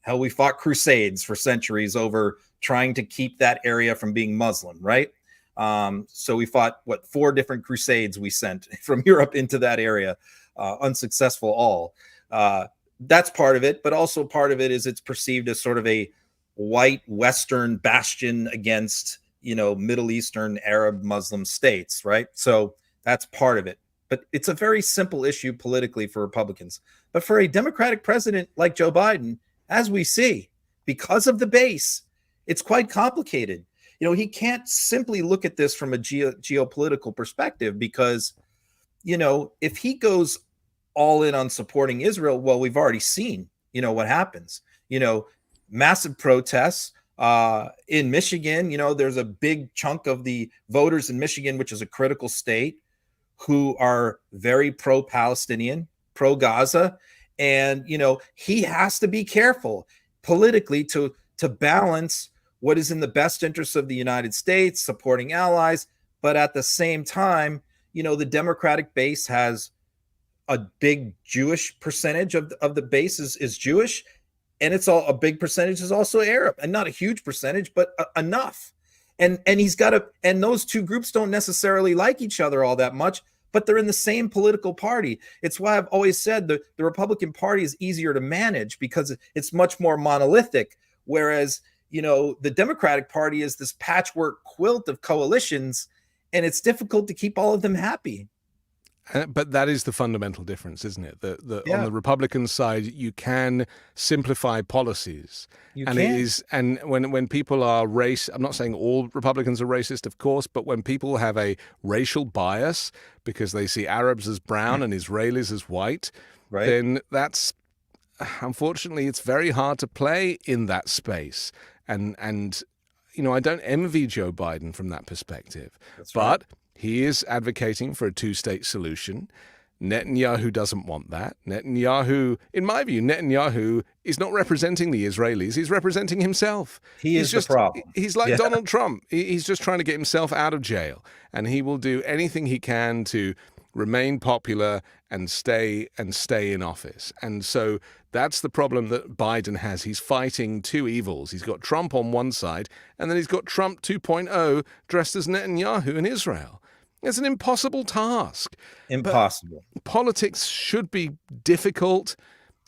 Hell, we fought crusades for centuries over trying to keep that area from being Muslim, right? So we fought 4 different crusades we sent from Europe into that area, unsuccessful all. That's part of it, but also part of it is it's perceived as sort of a white Western bastion against, Middle Eastern Arab Muslim states, right? So that's part of it. But it's a very simple issue politically for Republicans. But for a Democratic president like Joe Biden, as we see, because of the base, it's quite complicated. He can't simply look at this from a geopolitical perspective because, if he goes all in on supporting Israel, well, we've already seen, what happens. Massive protests in Michigan. There's a big chunk of the voters in Michigan, which is a critical state, who are very pro-Palestinian, pro-Gaza. And, he has to be careful politically to balance what is in the best interests of the United States, supporting allies. But at the same time, the Democratic base has a big Jewish percentage of the base is Jewish. And a big percentage is also Arab, and not a huge percentage, but enough. And and those two groups don't necessarily like each other all that much, but they're in the same political party. It's why I've always said the Republican Party is easier to manage because it's much more monolithic. Whereas, the Democratic Party is this patchwork quilt of coalitions, and it's difficult to keep all of them happy. But that is the fundamental difference, isn't it? On the Republican side, you can simplify policies. And when people are I'm not saying all Republicans are racist, of course, but when people have a racial bias because they see Arabs as brown and Israelis as white, right, then that's, unfortunately, it's very hard to play in that space. And I don't envy Joe Biden from that perspective. That's right. But he is advocating for a 2-state solution. Netanyahu doesn't want that. In my view, is not representing the Israelis. He's representing himself. He's the problem. He's like Donald Trump. He's just trying to get himself out of jail. And he will do anything he can to remain popular and stay in office. And so that's the problem that Biden has. He's fighting two evils. He's got Trump on one side, and then he's got Trump 2.0 dressed as Netanyahu in Israel. It's an impossible task. Impossible. But politics should be difficult,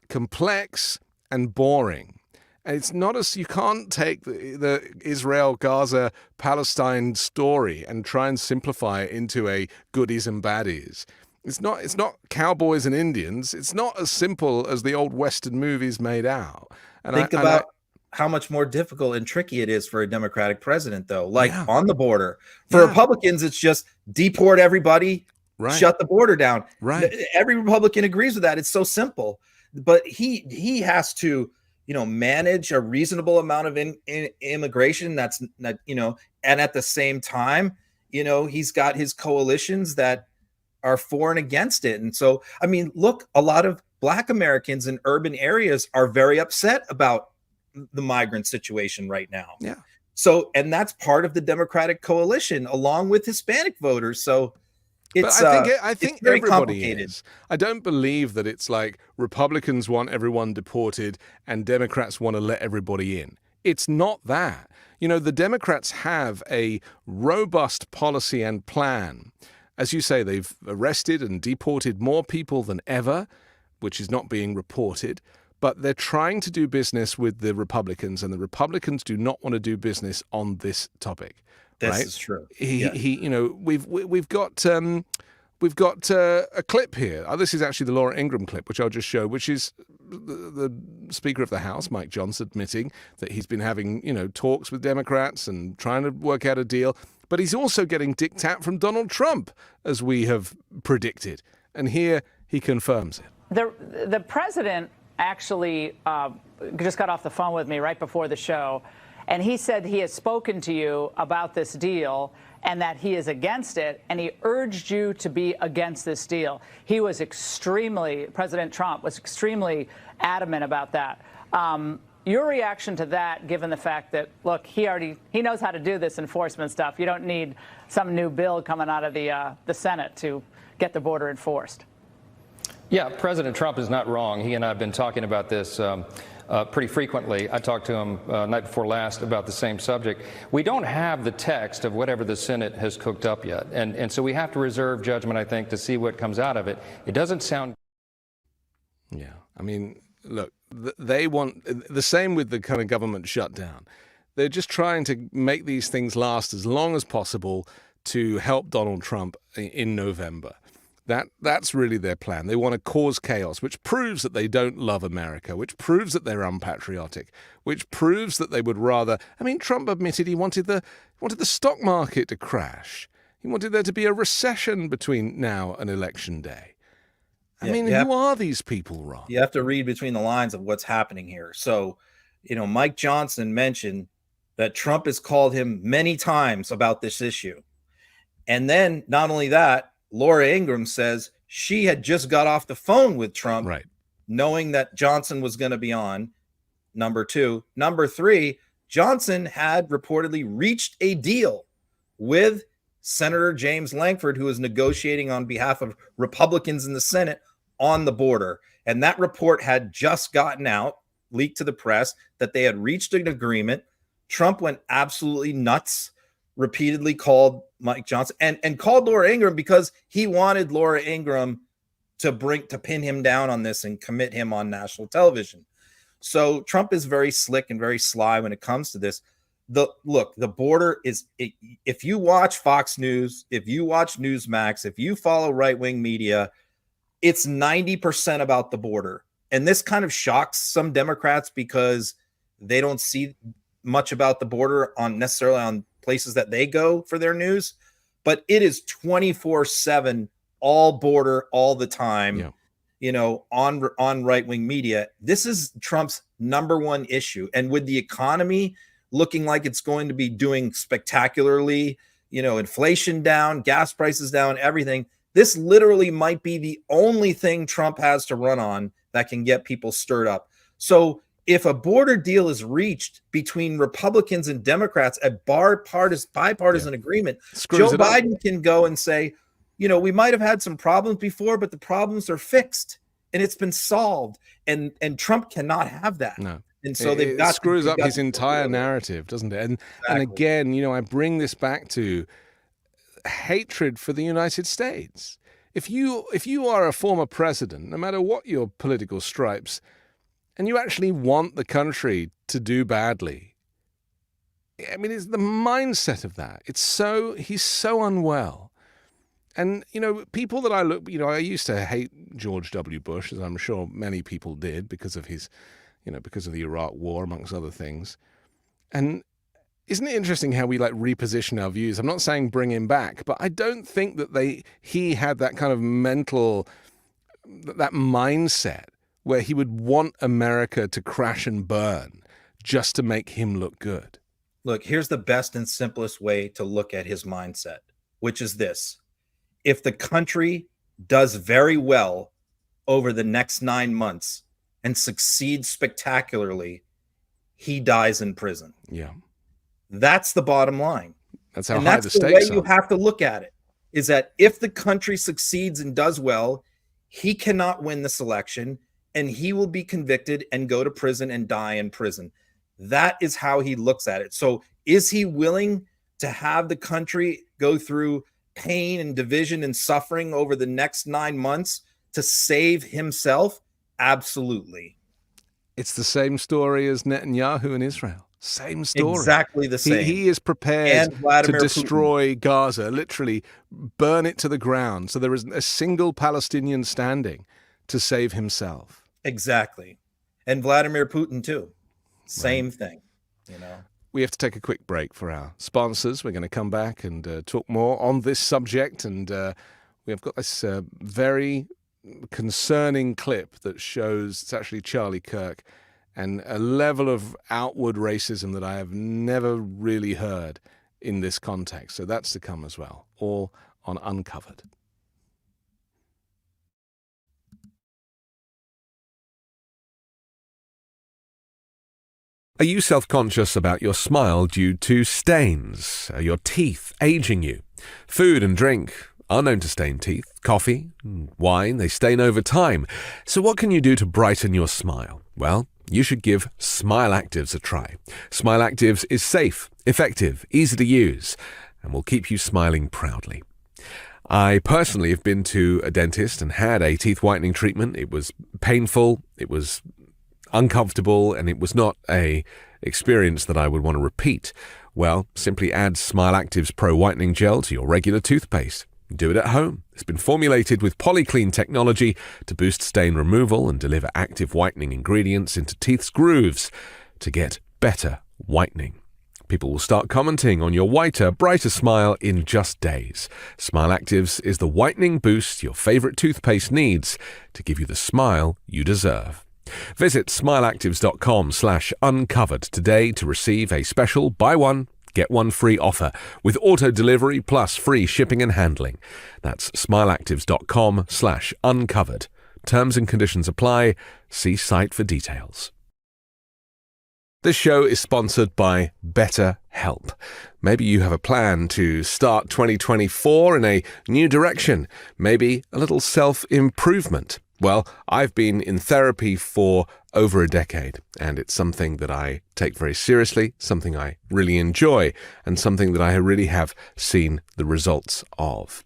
complex, and boring. And it's not you can't take the Israel, Gaza, Palestine story and try and simplify it into a goodies and baddies. It's not cowboys and Indians. It's not as simple as the old Western movies made out. And Think about how much more difficult and tricky it is for a Democratic president, though. On the border. For Republicans, it's just deport everybody, shut the border down. Right. Every Republican agrees with that. It's so simple. But he has to, manage a reasonable amount of immigration. That's not, and at the same time, he's got his coalitions that are for and against it. And so, look, a lot of Black Americans in urban areas are very upset about the migrant situation right now. Yeah. So, and that's part of the Democratic coalition along with Hispanic voters. So it's, I think it's very everybody complicated. is. I don't believe that it's like Republicans want everyone deported and Democrats want to let everybody in. It's not that. The Democrats have a robust policy and plan. As you say, they've arrested and deported more people than ever, which is not being reported. But they're trying to do business with the Republicans, and the Republicans do not want to do business on this topic. This is true. We've got a clip here. This is actually the Laura Ingraham clip, which I'll just show, which is the Speaker of the House, Mike Johnson, admitting that he's been having talks with Democrats and trying to work out a deal. But he's also getting diktat from Donald Trump, as we have predicted. And here he confirms it. The president actually just got off the phone with me right before the show, And he said he has spoken to you about this deal and that he is against it, and he urged you to be against this deal. He was President Trump was extremely adamant about that. Your reaction to that, given the fact that, look, he knows how to do this enforcement stuff. You don't need some new bill coming out of the Senate to get the border enforced. Yeah, President Trump is not wrong. He and I have been talking about this pretty frequently. I talked to him night before last about the same subject. We don't have the text of whatever the Senate has cooked up yet. And so we have to reserve judgment, I think, to see what comes out of it. It doesn't sound... Yeah, I mean, look, they want the same with the kind of government shutdown. They're just trying to make these things last as long as possible to help Donald Trump in November. That's really their plan. They want to cause chaos, which proves that they don't love America, which proves that they're unpatriotic, which proves that they would rather... I mean, Trump admitted he wanted the stock market to crash. He wanted there to be a recession between now and Election Day. I mean, who are these people, Ron? You have to read between the lines of what's happening here. So, Mike Johnson mentioned that Trump has called him many times about this issue. And then not only that, Laura Ingraham says she had just got off the phone with Trump, right, knowing that Johnson was going to be on. Number two. Number three, Johnson had reportedly reached a deal with Senator James Lankford, who was negotiating on behalf of Republicans in the Senate on the border. And that report had just gotten out, leaked to the press, that they had reached an agreement. Trump went absolutely nuts, repeatedly called Mike Johnson and called Laura Ingraham because he wanted Laura Ingraham to pin him down on this and commit him on national television. So Trump is very slick and very sly when it comes to this. The border is, if you watch Fox News, if you watch Newsmax, if you follow right-wing media, it's 90% about the border. And this kind of shocks some Democrats because they don't see much about the border necessarily on places that they go for their news, but it is 24/7, all border, all the time, on right-wing media. This is Trump's number one issue. And with the economy looking like it's going to be doing spectacularly, inflation down, gas prices down, everything, this literally might be the only thing Trump has to run on that can get people stirred up. So if a border deal is reached between Republicans and Democrats, a bipartisan agreement, Joe Biden can go and say, we might have had some problems before, but the problems are fixed and it's been solved. And Trump cannot have that. No. And so it screws up his entire narrative, doesn't it? And again, I bring this back to hatred for the United States. If you are a former president, no matter what your political stripes, and you actually want the country to do badly, I mean, it's the mindset of that. He's so unwell. And, people that I used to hate George W. Bush, as I'm sure many people did because of his, because of the Iraq War, amongst other things. And isn't it interesting how we reposition our views? I'm not saying bring him back, but I don't think that he had that kind of that mindset where he would want America to crash and burn just to make him look good. Look, here's the best and simplest way to look at his mindset, which is this. If the country does very well over the next 9 months and succeeds spectacularly, he dies in prison. Yeah. That's the bottom line. That's how high the stakes are. That's the way you have to look at it, is that if the country succeeds and does well, he cannot win this election and he will be convicted and go to prison and die in prison. That is how he looks at it. So is he willing to have the country go through pain and division and suffering over the next 9 months to save himself? Absolutely. It's the same story as Netanyahu in Israel. Same story. Exactly the same. He is prepared to destroy Gaza, literally burn it to the ground. So there isn't a single Palestinian standing to save himself. Exactly. And Vladimir Putin too. Same thing, We have to take a quick break for our sponsors. We're going to come back and talk more on this subject. And we have got this very concerning clip that shows it's actually Charlie Kirk and a level of outward racism that I have never really heard in this context. So that's to come as well, all on Uncovered. Are you self-conscious about your smile due to stains? Are your teeth aging you? Food and drink are known to stain teeth. Coffee, wine, they stain over time. So what can you do to brighten your smile? Well, you should give Smile Actives a try. Smile Actives is safe, effective, easy to use, and will keep you smiling proudly. I personally have been to a dentist and had a teeth whitening treatment. It was painful, it was uncomfortable, and it was not a experience that I would want to repeat. Well, simply add Smile Actives Pro Whitening Gel to your regular toothpaste. Do it at home. It's been formulated with polyclean technology to boost stain removal and deliver active whitening ingredients into teeth's grooves to get better whitening. People will start commenting on your whiter, brighter smile in just days. Smile Actives is the whitening boost your favorite toothpaste needs to give you the smile you deserve. Visit smileactives.com/uncovered today to receive a special buy one, get one free offer with auto delivery plus free shipping and handling. That's smileactives.com/uncovered. Terms and conditions apply. See site for details. This show is sponsored by BetterHelp. Maybe you have a plan to start 2024 in a new direction, maybe a little self-improvement. Well, I've been in therapy for over a decade, and it's something that I take very seriously, something I really enjoy, and something that I really have seen the results of.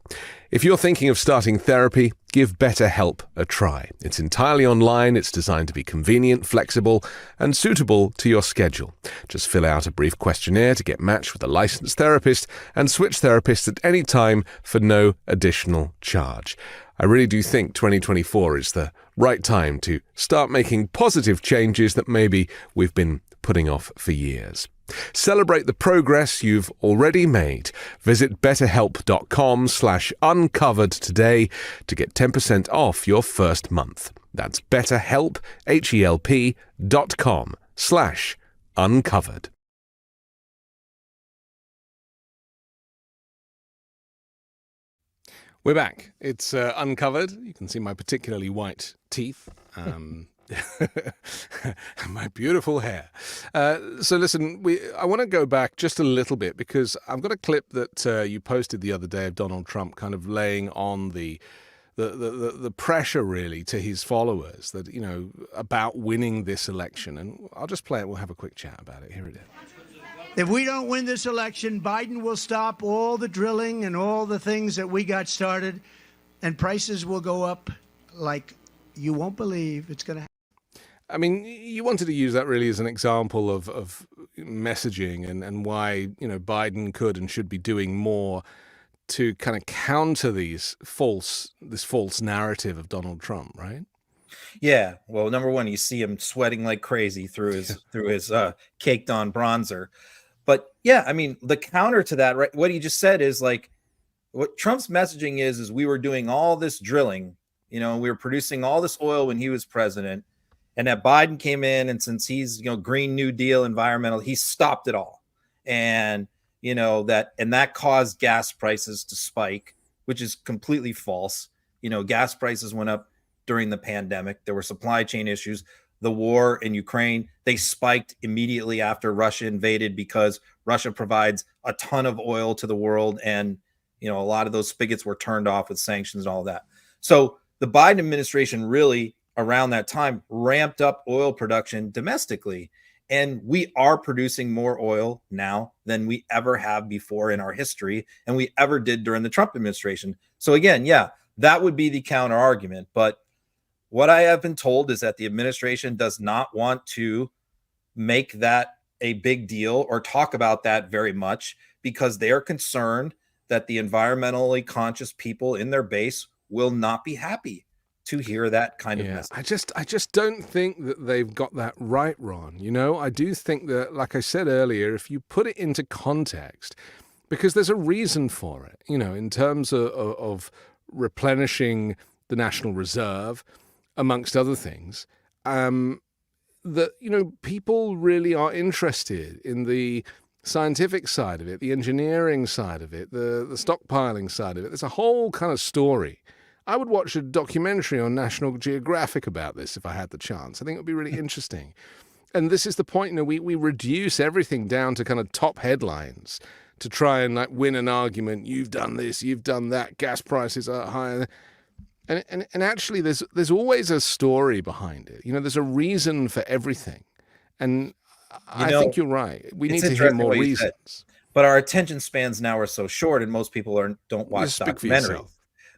If you're thinking of starting therapy, give BetterHelp a try. It's entirely online, it's designed to be convenient, flexible, and suitable to your schedule. Just fill out a brief questionnaire to get matched with a licensed therapist and switch therapists at any time for no additional charge. I really do think 2024 is the right time to start making positive changes that maybe we've been putting off for years. Celebrate the progress you've already made. Visit betterhelp.com/uncovered today to get 10% off your first month. That's betterhelp, HELP.com/uncovered. We're back. It's Uncovered. You can see my particularly white teeth. My beautiful hair. So listen, I want to go back just a little bit because I've got a clip that you posted the other day of Donald Trump kind of laying on the pressure really to his followers that, about winning this election. And I'll just play it. We'll have a quick chat about it. Here it is. If we don't win this election, Biden will stop all the drilling and all the things that we got started, and prices will go up like you won't believe. It's going to happen. I mean, you wanted to use that really as an example of messaging and why, Biden could and should be doing more to kind of counter this false narrative of Donald Trump, right? Yeah. Well, number one, you see him sweating like crazy through his caked on bronzer. But yeah, I mean, the counter to that, right? What he just said is like what Trump's messaging is we were doing all this drilling, we were producing all this oil when he was president, and that Biden came in, and since he's, Green New Deal, environmental, he stopped it all. And, that caused gas prices to spike, which is completely false. Gas prices went up during the pandemic. There were supply chain issues. The war in Ukraine, they spiked immediately after Russia invaded because Russia provides a ton of oil to the world. And, a lot of those spigots were turned off with sanctions and all that. So the Biden administration really around that time ramped up oil production domestically. And we are producing more oil now than we ever have before in our history, and we ever did during the Trump administration. So again, yeah, that would be the counter argument. But what I have been told is that the administration does not want to make that a big deal or talk about that very much because they are concerned that the environmentally conscious people in their base will not be happy to hear that kind of message. I just don't think that they've got that right, Ron. I do think that, like I said earlier, if you put it into context, because there's a reason for it, in terms of replenishing the National Reserve, amongst other things, that, you know, people really are interested in the scientific side of it, the engineering side of it, the stockpiling side of it. There's a whole kind of story. I would watch a documentary on National Geographic about this if I had the chance. I think it would be really interesting. And this is the point, you know, we reduce everything down to kind of top headlines to try and like win an argument. You've done this, you've done that, gas prices are higher. And actually there's always a story behind it. You know, there's a reason for everything. And I think you're right. We need to hear more reasons. But our attention spans now are so short, and most people don't watch documentaries.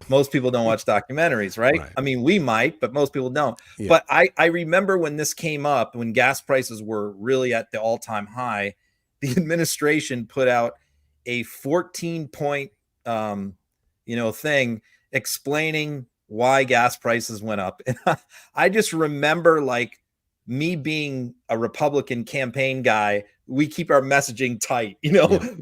Most people don't watch documentaries, right? I mean, we might, but most people don't. Yeah. But I remember when this came up, when gas prices were really at the all-time high, the administration put out a 14-point, thing explaining why gas prices went up. And I just remember, like, me being a Republican campaign guy, we keep our messaging tight,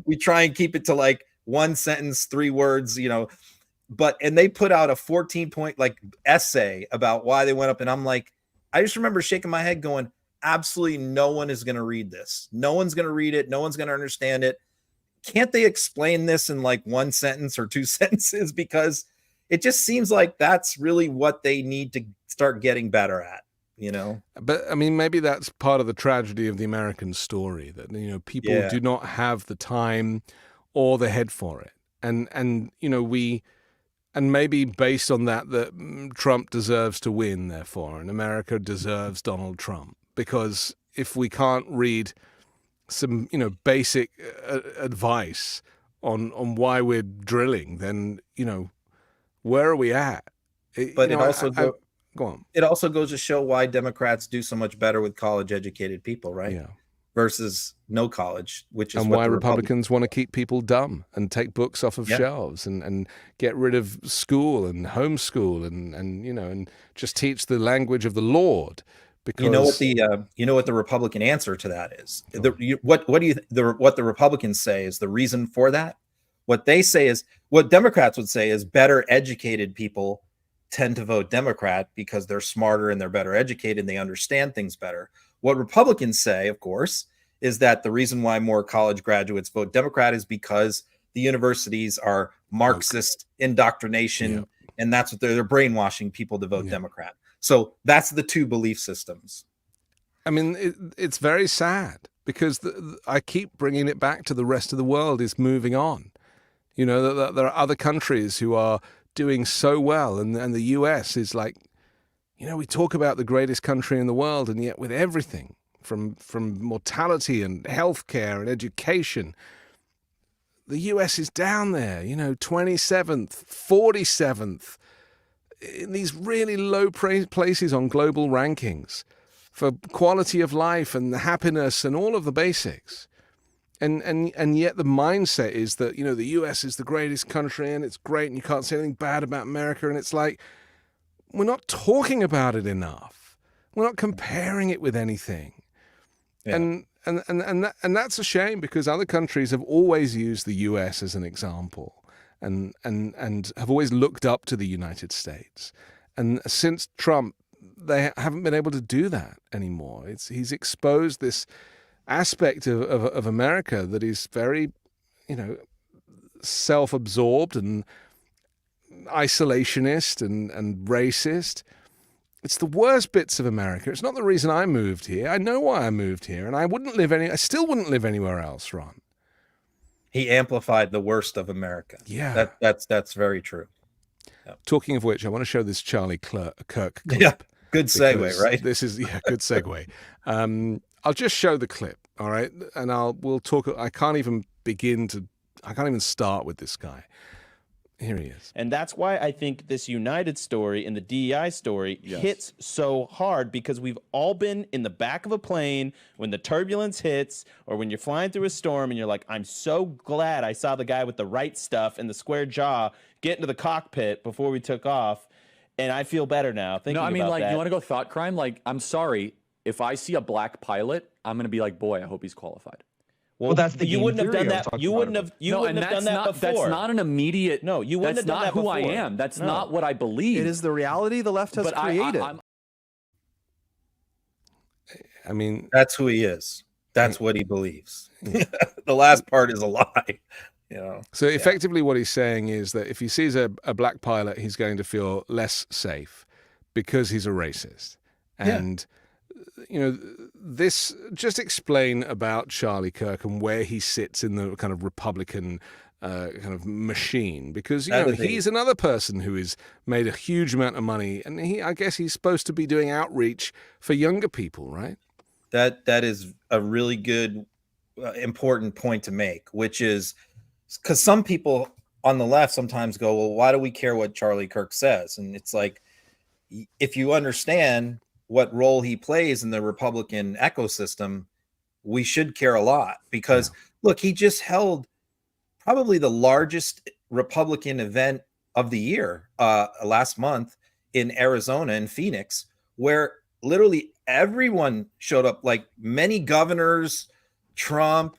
we try and keep it to like one sentence, 3 words, and they put out a 14-point like essay about why they went up. And I'm like, I just remember shaking my head going, absolutely no one is going to read this. No one's going to read it. No one's going to understand it. Can't they explain this in like 1 sentence or 2 sentences? Because it just seems like that's really what they need to start getting better at. But I mean, maybe that's part of the tragedy of the American story, that, people do not have the time or the head for it. And maybe based on that Trump deserves to win, therefore, and America deserves Donald Trump. Because if we can't read some, basic advice on why we're drilling, then, where are we at? Go on. It also goes to show why Democrats do so much better with college-educated people, right? Yeah. Versus no college, which is why Republicans want to keep people dumb and take books off of shelves and get rid of school and homeschool and just teach the language of the Lord. Because what the Republican answer to that is. What the Republicans say is the reason for that. What they say is, what Democrats would say is, better educated people tend to vote Democrat because they're smarter and they're better educated and they understand things better. What Republicans say, of course, is that the reason why more college graduates vote Democrat is because the universities are Marxist indoctrination, and that's what they're brainwashing people to vote Democrat. So that's the two belief systems. I mean, it's very sad because I keep bringing it back to the rest of the world is moving on. There are other countries who are doing so well, and the US is like, we talk about the greatest country in the world, and yet with everything from mortality and healthcare and education, the US is down there, 27th, 47th, in these really low places on global rankings for quality of life and happiness and all of the basics. And yet the mindset is that, the US is the greatest country and it's great and you can't say anything bad about America. And it's like, we're not talking about it enough. We're not comparing it with anything. Yeah. And that's a shame, because other countries have always used the US as an example and have always looked up to the United States. And since Trump, they haven't been able to do that anymore. He's exposed this aspect of America that is very, self-absorbed and isolationist and racist. It's the worst bits of America. It's not the reason I moved here. I know why I moved here, and I still wouldn't live anywhere else, Ron. He amplified the worst of America. Yeah. That's very true. Yeah. Talking of which, I want to show this Charlie Kirk clip. Yeah. Good segue, right? This is good segue. I'll just show the clip, all right? And we'll talk. I can't even start with this guy. Here he is. And that's why I think this United story and the DEI story hits so hard, because we've all been in the back of a plane when the turbulence hits, or when you're flying through a storm and you're like, I'm so glad I saw the guy with the right stuff and the square jaw get into the cockpit before we took off. And I feel better now thinking about that. No, I mean, like, you want to go thought crime? Like, I'm sorry, if I see a black pilot, I'm going to be like, boy, I hope he's qualified. Well, that's the you wouldn't have done that. You wouldn't have. You wouldn't have done that before. That's not an immediate. No, you wouldn't have done that before. That's not who I am. That's not what I believe. It is the reality the left has created. I mean, that's who he is. That's what he believes. The last part is a lie. So effectively what he's saying is that if he sees a black pilot, he's going to feel less safe because he's a racist. And, this, just explain about Charlie Kirk and where he sits in the kind of Republican kind of machine, because, he's another person who has made a huge amount of money, and I guess he's supposed to be doing outreach for younger people, right? That is a really good, important point to make, which is, because some people on the left sometimes go, well, why do we care what Charlie Kirk says? And it's like, if you understand what role he plays in the Republican ecosystem, we should care a lot, because look, he just held probably the largest Republican event of the year last month in Arizona, in Phoenix, where literally everyone showed up, like many governors, Trump,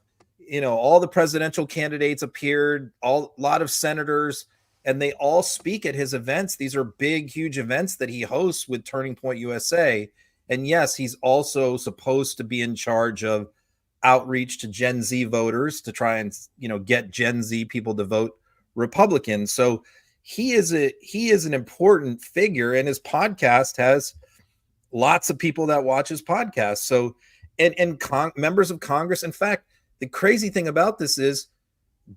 all the presidential candidates appeared, a lot of senators, and they all speak at his events. These are big, huge events that he hosts with Turning Point USA. And yes, he's also supposed to be in charge of outreach to Gen Z voters to try and, get Gen Z people to vote Republican. So he is an important figure, and his podcast has lots of people that watch his podcast. So, and members of Congress. In fact, the crazy thing about this is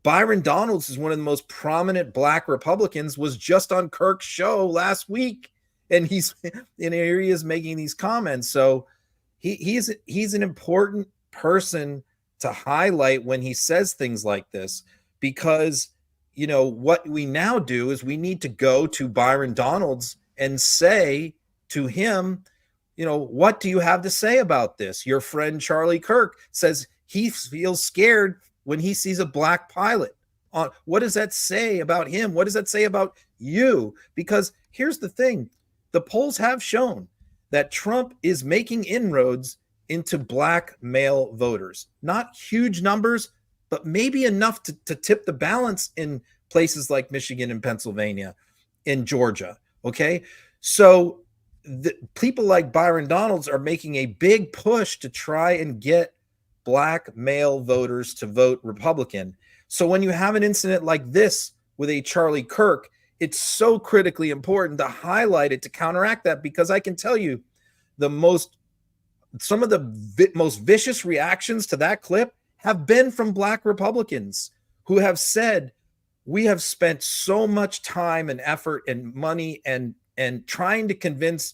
Byron Donalds is one of the most prominent black Republicans, was just on Kirk's show last week. And he's in areas making these comments. So he's an important person to highlight when he says things like this, because, what we now do is we need to go to Byron Donalds and say to him, what do you have to say about this? Your friend Charlie Kirk says he feels scared when he sees a black pilot. What does that say about him? What does that say about you? Because here's the thing. The polls have shown that Trump is making inroads into black male voters. Not huge numbers, but maybe enough to tip the balance in places like Michigan and Pennsylvania, in Georgia. Okay. So the people like Byron Donalds are making a big push to try and get black male voters to vote Republican. So when you have an incident like this with a Charlie Kirk, it's so critically important to highlight it, to counteract that, because I can tell you some of the most vicious reactions to that clip have been from black Republicans who have said, we have spent so much time and effort and money and trying to convince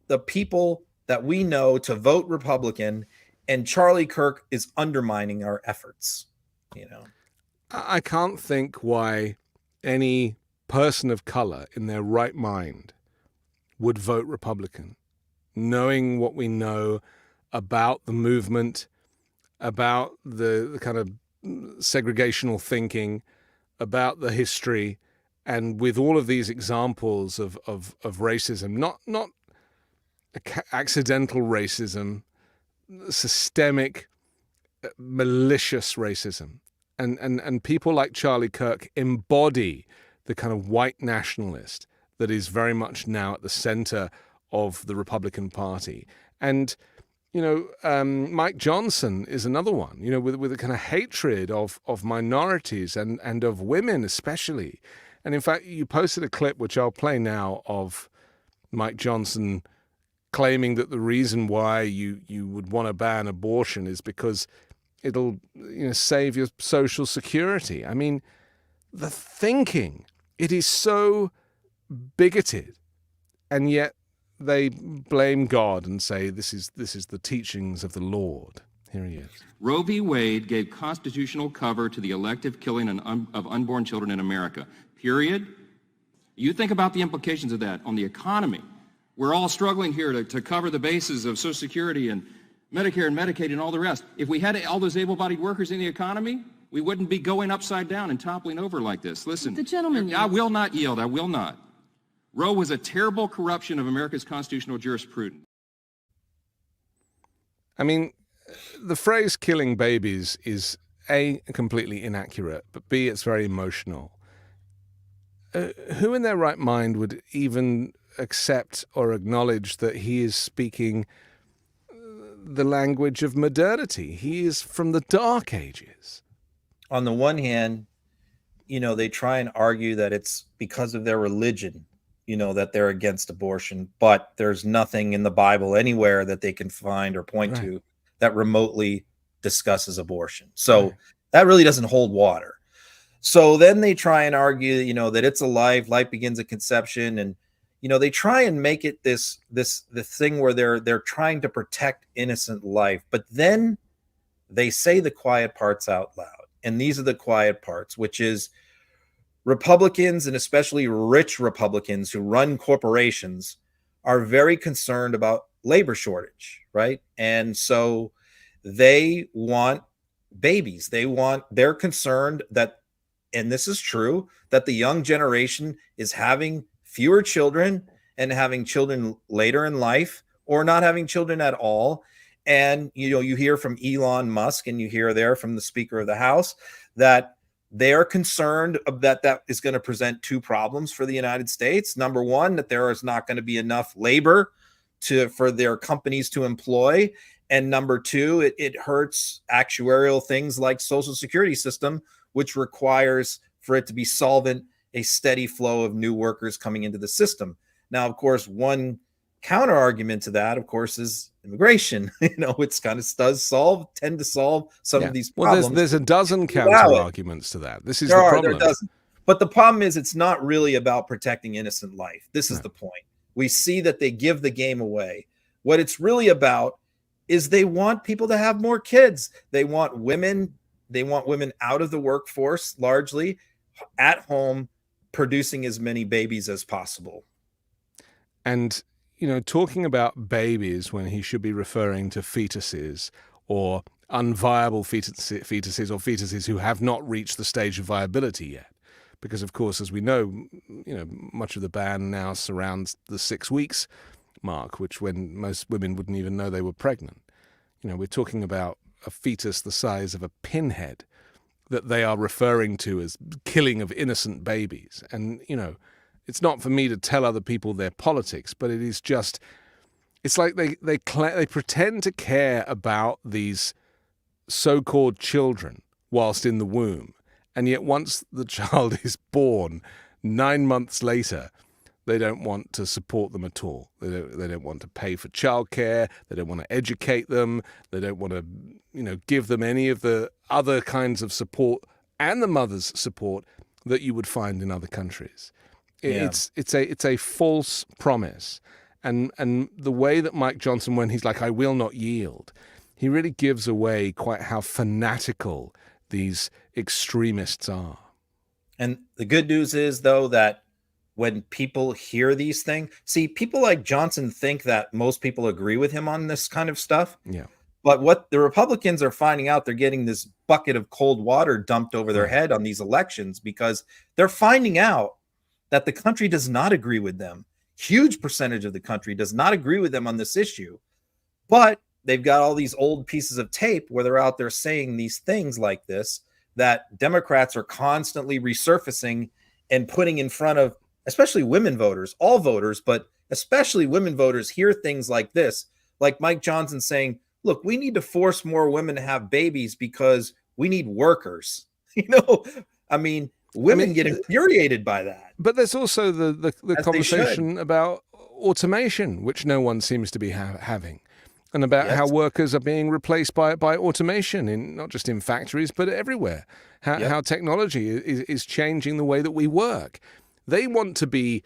the people that we know to vote Republican, and Charlie Kirk is undermining our efforts. I can't think why any person of color in their right mind would vote Republican, knowing what we know about the movement, about the kind of segregational thinking, about the history, and with all of these examples of racism, not accidental racism, systemic, malicious racism. And people like Charlie Kirk embody the kind of white nationalist that is very much now at the center of the Republican Party. And, Mike Johnson is another one, with a kind of hatred of minorities and of women especially. And in fact, you posted a clip, which I'll play now, of Mike Johnson claiming that the reason why you would want to ban abortion is because it'll save your social security. I mean, the thinking, it is so bigoted, and yet they blame God and say this is the teachings of the Lord. Here he is. Roe v. Wade gave constitutional cover to the elective killing of unborn children in America, period. You think about the implications of that on the economy. We're all struggling here to cover the bases of Social Security and Medicare and Medicaid and all the rest. If we had all those able-bodied workers in the economy, we wouldn't be going upside down and toppling over like this. Listen, the gentleman, I will not yield. I will not. Roe was a terrible corruption of America's constitutional jurisprudence. I mean, the phrase killing babies is A, completely inaccurate, but B, it's very emotional. Who in their right mind would even accept or acknowledge that he is speaking the language of modernity. He is from the Dark Ages. On the one hand, they try and argue that it's because of their religion, that they're against abortion, but there's nothing in the Bible anywhere that they can find or point to that remotely discusses abortion. So that really doesn't hold water. So then they try and argue, that it's a life begins at conception, and they try and make it the thing where they're trying to protect innocent life, but then they say the quiet parts out loud. And these are the quiet parts, which is Republicans, and especially rich Republicans who run corporations, are very concerned about labor shortage, right? And so they want babies. They're concerned that, and this is true, that the young generation is having fewer children and having children later in life, or not having children at all. And, you hear from Elon Musk, and you hear there from the Speaker of the House, that they are concerned that is going to present two problems for the United States. Number one, that there is not going to be enough labor for their companies to employ. And number two, it hurts actuarial things like Social Security system, which requires for it to be solvent, a steady flow of new workers coming into the system. Now, of course, one counter argument to that, of course, is immigration. It's kind of tend to solve some of these problems. Well, there's a dozen counter arguments to that. This is the problem. There are dozens. But the problem is, it's not really about protecting innocent life. This is the point. We see that they give the game away. What it's really about is they want people to have more kids. They want women out of the workforce, largely at home, producing as many babies as possible. And talking about babies when he should be referring to fetuses, or unviable fetuses, or fetuses who have not reached the stage of viability yet. Because, of course, as we know, much of the ban now surrounds the 6 weeks mark, which when most women wouldn't even know they were pregnant. We're talking about a fetus the size of a pinhead that they are referring to as killing of innocent babies. And, it's not for me to tell other people their politics, but it is just, it's like they pretend to care about these so-called children whilst in the womb. And yet once the child is born, 9 months later, they don't want to support them at all. They don't want to pay for childcare. They don't want to educate them. They don't want to, give them any of the other kinds of support and the mother's support that you would find in other countries. It's a false promise. And the way that Mike Johnson, when he's like, I will not yield, he really gives away quite how fanatical these extremists are. And the good news is, though, that when people hear these things, see, people like Johnson think that most people agree with him on this kind of stuff. Yeah. But what the Republicans are finding out, they're getting this bucket of cold water dumped over their head on these elections, because they're finding out that the country does not agree with them. Huge percentage of the country does not agree with them on this issue. But they've got all these old pieces of tape where they're out there saying these things like this, that Democrats are constantly resurfacing and putting in front of, especially women voters, all voters, but especially women voters, hear things like this, like Mike Johnson saying, look, we need to force more women to have babies because we need workers. Women get infuriated by that. But there's also the conversation about automation, which no one seems to be having, and about how workers are being replaced by automation, in not just in factories, but everywhere. How technology is changing the way that we work. They want to be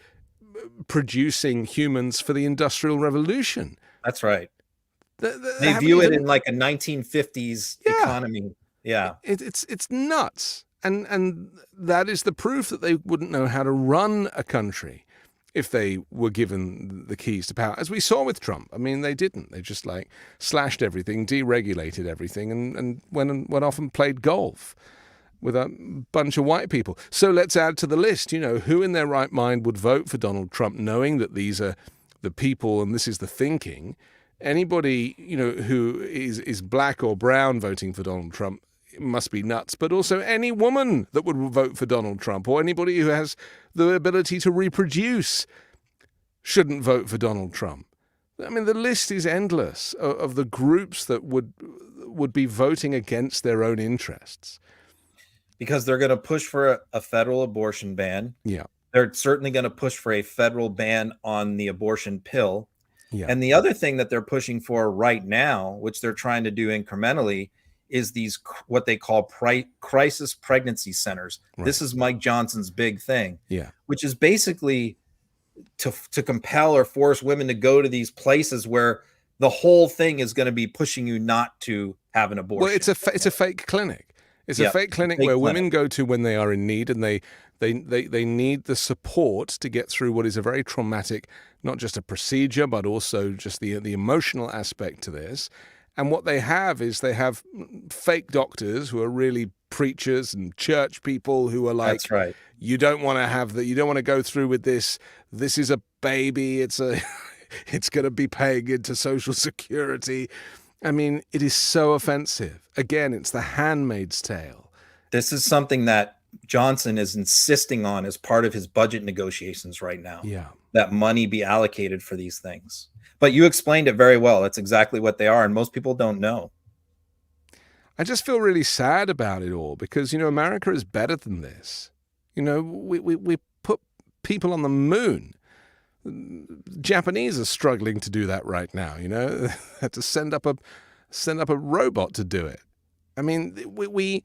producing humans for the Industrial Revolution. That's right. They view it in like a 1950s economy. Yeah. It's nuts. And that is the proof that they wouldn't know how to run a country if they were given the keys to power. As we saw with Trump. I mean, they didn't. They just slashed everything, deregulated everything, and went off and played golf with a bunch of white people. So let's add to the list, who in their right mind would vote for Donald Trump, knowing that these are the people and this is the thinking. Anybody, who is black or brown voting for Donald Trump must be nuts, but also any woman that would vote for Donald Trump, or anybody who has the ability to reproduce, shouldn't vote for Donald Trump. I mean, the list is endless of the groups that would be voting against their own interests. Because they're going to push for a federal abortion ban. Yeah. They're certainly going to push for a federal ban on the abortion pill. Yeah. And the other thing that they're pushing for right now, which they're trying to do incrementally, is these what they call crisis pregnancy centers. Right. This is Mike Johnson's big thing. Yeah. Which is basically to compel or force women to go to these places where the whole thing is going to be pushing you not to have an abortion. Well, it's a fake clinic. It's a fake clinic where women go to when they are in need, and they need the support to get through what is a very traumatic, not just a procedure, but also just the emotional aspect to this. And what they have is they have fake doctors who are really preachers and church people who are like, that's right. You don't want to have that. You don't want to go through with this. This is a baby. It's going to be paying into Social Security. I mean, it is so offensive. Again, it's the Handmaid's Tale. This is something that Johnson is insisting on as part of his budget negotiations right now. Yeah. That money be allocated for these things. But you explained it very well. That's exactly what they are, and most people don't know. I just feel really sad about it all because, America is better than this. We put people on the moon. Japanese are struggling to do that right now. They had to send up a robot to do it. I mean, we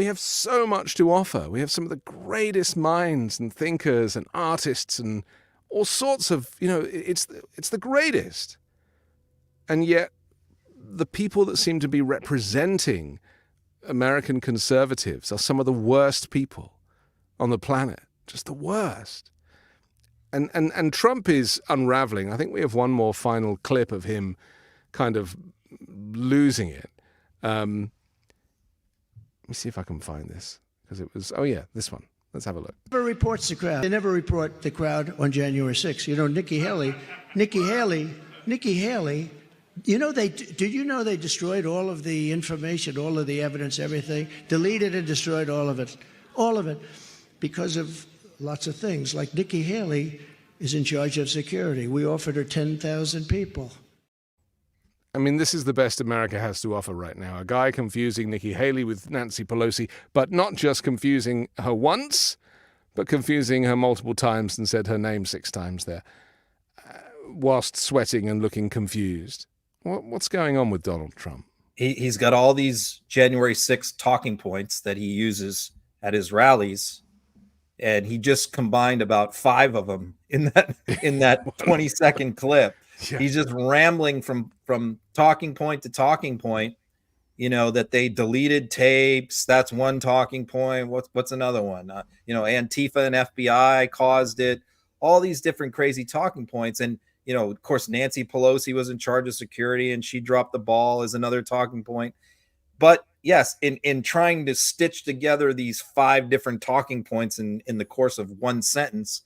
have so much to offer. We have some of the greatest minds and thinkers and artists and all sorts of, it's the greatest. And yet the people that seem to be representing American conservatives are some of the worst people on the planet, just the worst. And Trump is unraveling. I think we have one more final clip of him kind of losing it. Let me see if I can find this because it was, this one. Let's have a look. Never reports the crowd. They never report the crowd on January 6th. Nikki Haley, did you know they destroyed all of the information, all of the evidence, everything, deleted and destroyed all of it, because of lots of things. Like Nikki Haley is in charge of security. We offered her 10,000 people. I mean, this is the best America has to offer right now. A guy confusing Nikki Haley with Nancy Pelosi, but not just confusing her once, but confusing her multiple times and said her name 6 times there, whilst sweating and looking confused. What's going on with Donald Trump? He's got all these January 6th talking points that he uses at his rallies, and he just combined about 5 of them in that 20-second clip. Yeah. He's just rambling from talking point to talking point, that they deleted tapes. That's one talking point. What's another one? Antifa and FBI caused it. All these different crazy talking points. And, of course, Nancy Pelosi was in charge of security and she dropped the ball as another talking point. But yes, in trying to stitch together these 5 different talking points in the course of one sentence,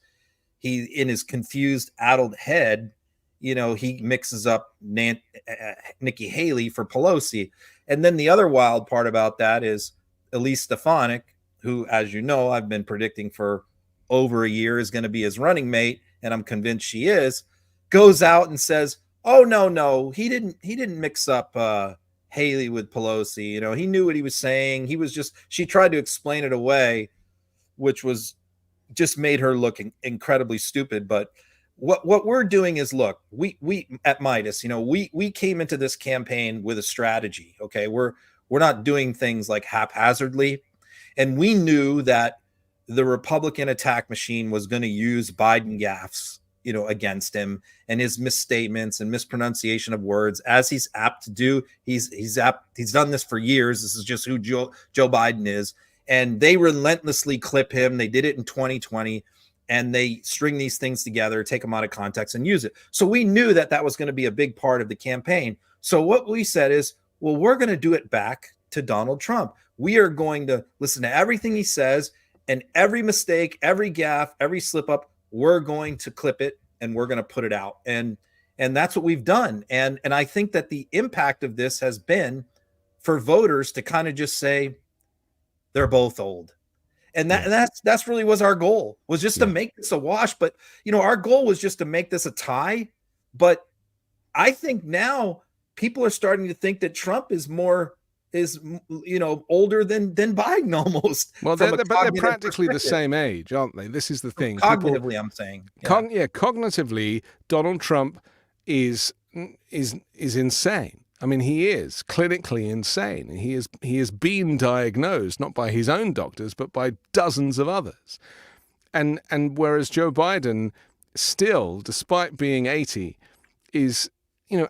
he, in his confused, addled head, he mixes up Nikki Haley for Pelosi. And then the other wild part about that is Elise Stefanik, who, as you know, I've been predicting for over a year is going to be his running mate, and I'm convinced she is, goes out and says, oh, no, he didn't mix up Haley with Pelosi. He knew what he was saying. She tried to explain it away, which was just made her look incredibly stupid. But what we're doing is, look, we at Midas, we came into this campaign with a strategy. Okay. We're not doing things like haphazardly. And we knew that the Republican attack machine was going to use Biden gaffes, against him and his misstatements and mispronunciation of words, as he's apt to do. He's done this for years. This is just who Joe Biden is. And they relentlessly clip him. They did it in 2020. And they string these things together, take them out of context and use it. So we knew that was going to be a big part of the campaign. So what we said is, well, we're going to do it back to Donald Trump. We are going to listen to everything he says, and every mistake, every gaffe, every slip up, we're going to clip it and we're going to put it out. And that's what we've done. And I think that the impact of this has been for voters to kind of just say they're both old. And that's really was our goal, was just to make this a wash. But, our goal was just to make this a tie. But I think now people are starting to think that Trump is older than Biden almost. Well, but they're practically the same age, aren't they? This is the thing. Cognitively, I'm saying. Cognitively, Donald Trump is insane. I mean, he is clinically insane. He has been diagnosed not by his own doctors, but by dozens of others. And whereas Joe Biden still, despite being 80, is,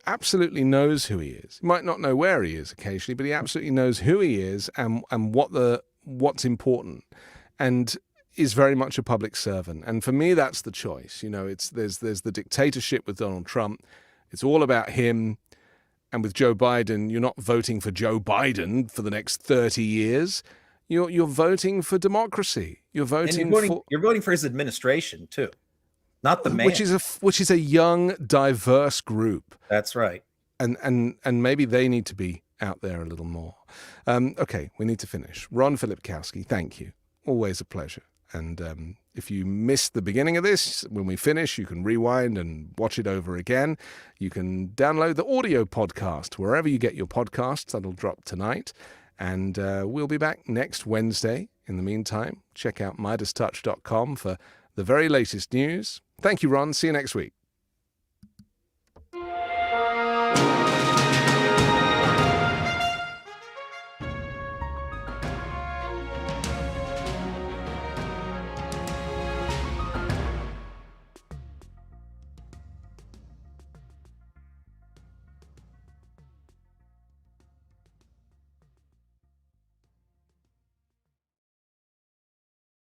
absolutely knows who he is. He might not know where he is occasionally, but he absolutely knows who he is and what's important, and is very much a public servant. And for me, that's the choice. There's the dictatorship with Donald Trump. It's all about him. And with Joe Biden, you're not voting for Joe Biden for the next 30 years. You're voting for democracy. You're voting for his administration too, not the man. Which is a young, diverse group. That's right. And maybe they need to be out there a little more. Okay, we need to finish. Ron Filipkowski, thank you. Always a pleasure. And if you missed the beginning of this, when we finish, you can rewind and watch it over again. You can download the audio podcast wherever you get your podcasts. That'll drop tonight. And we'll be back next Wednesday. In the meantime, check out MidasTouch.com for the very latest news. Thank you, Ron. See you next week.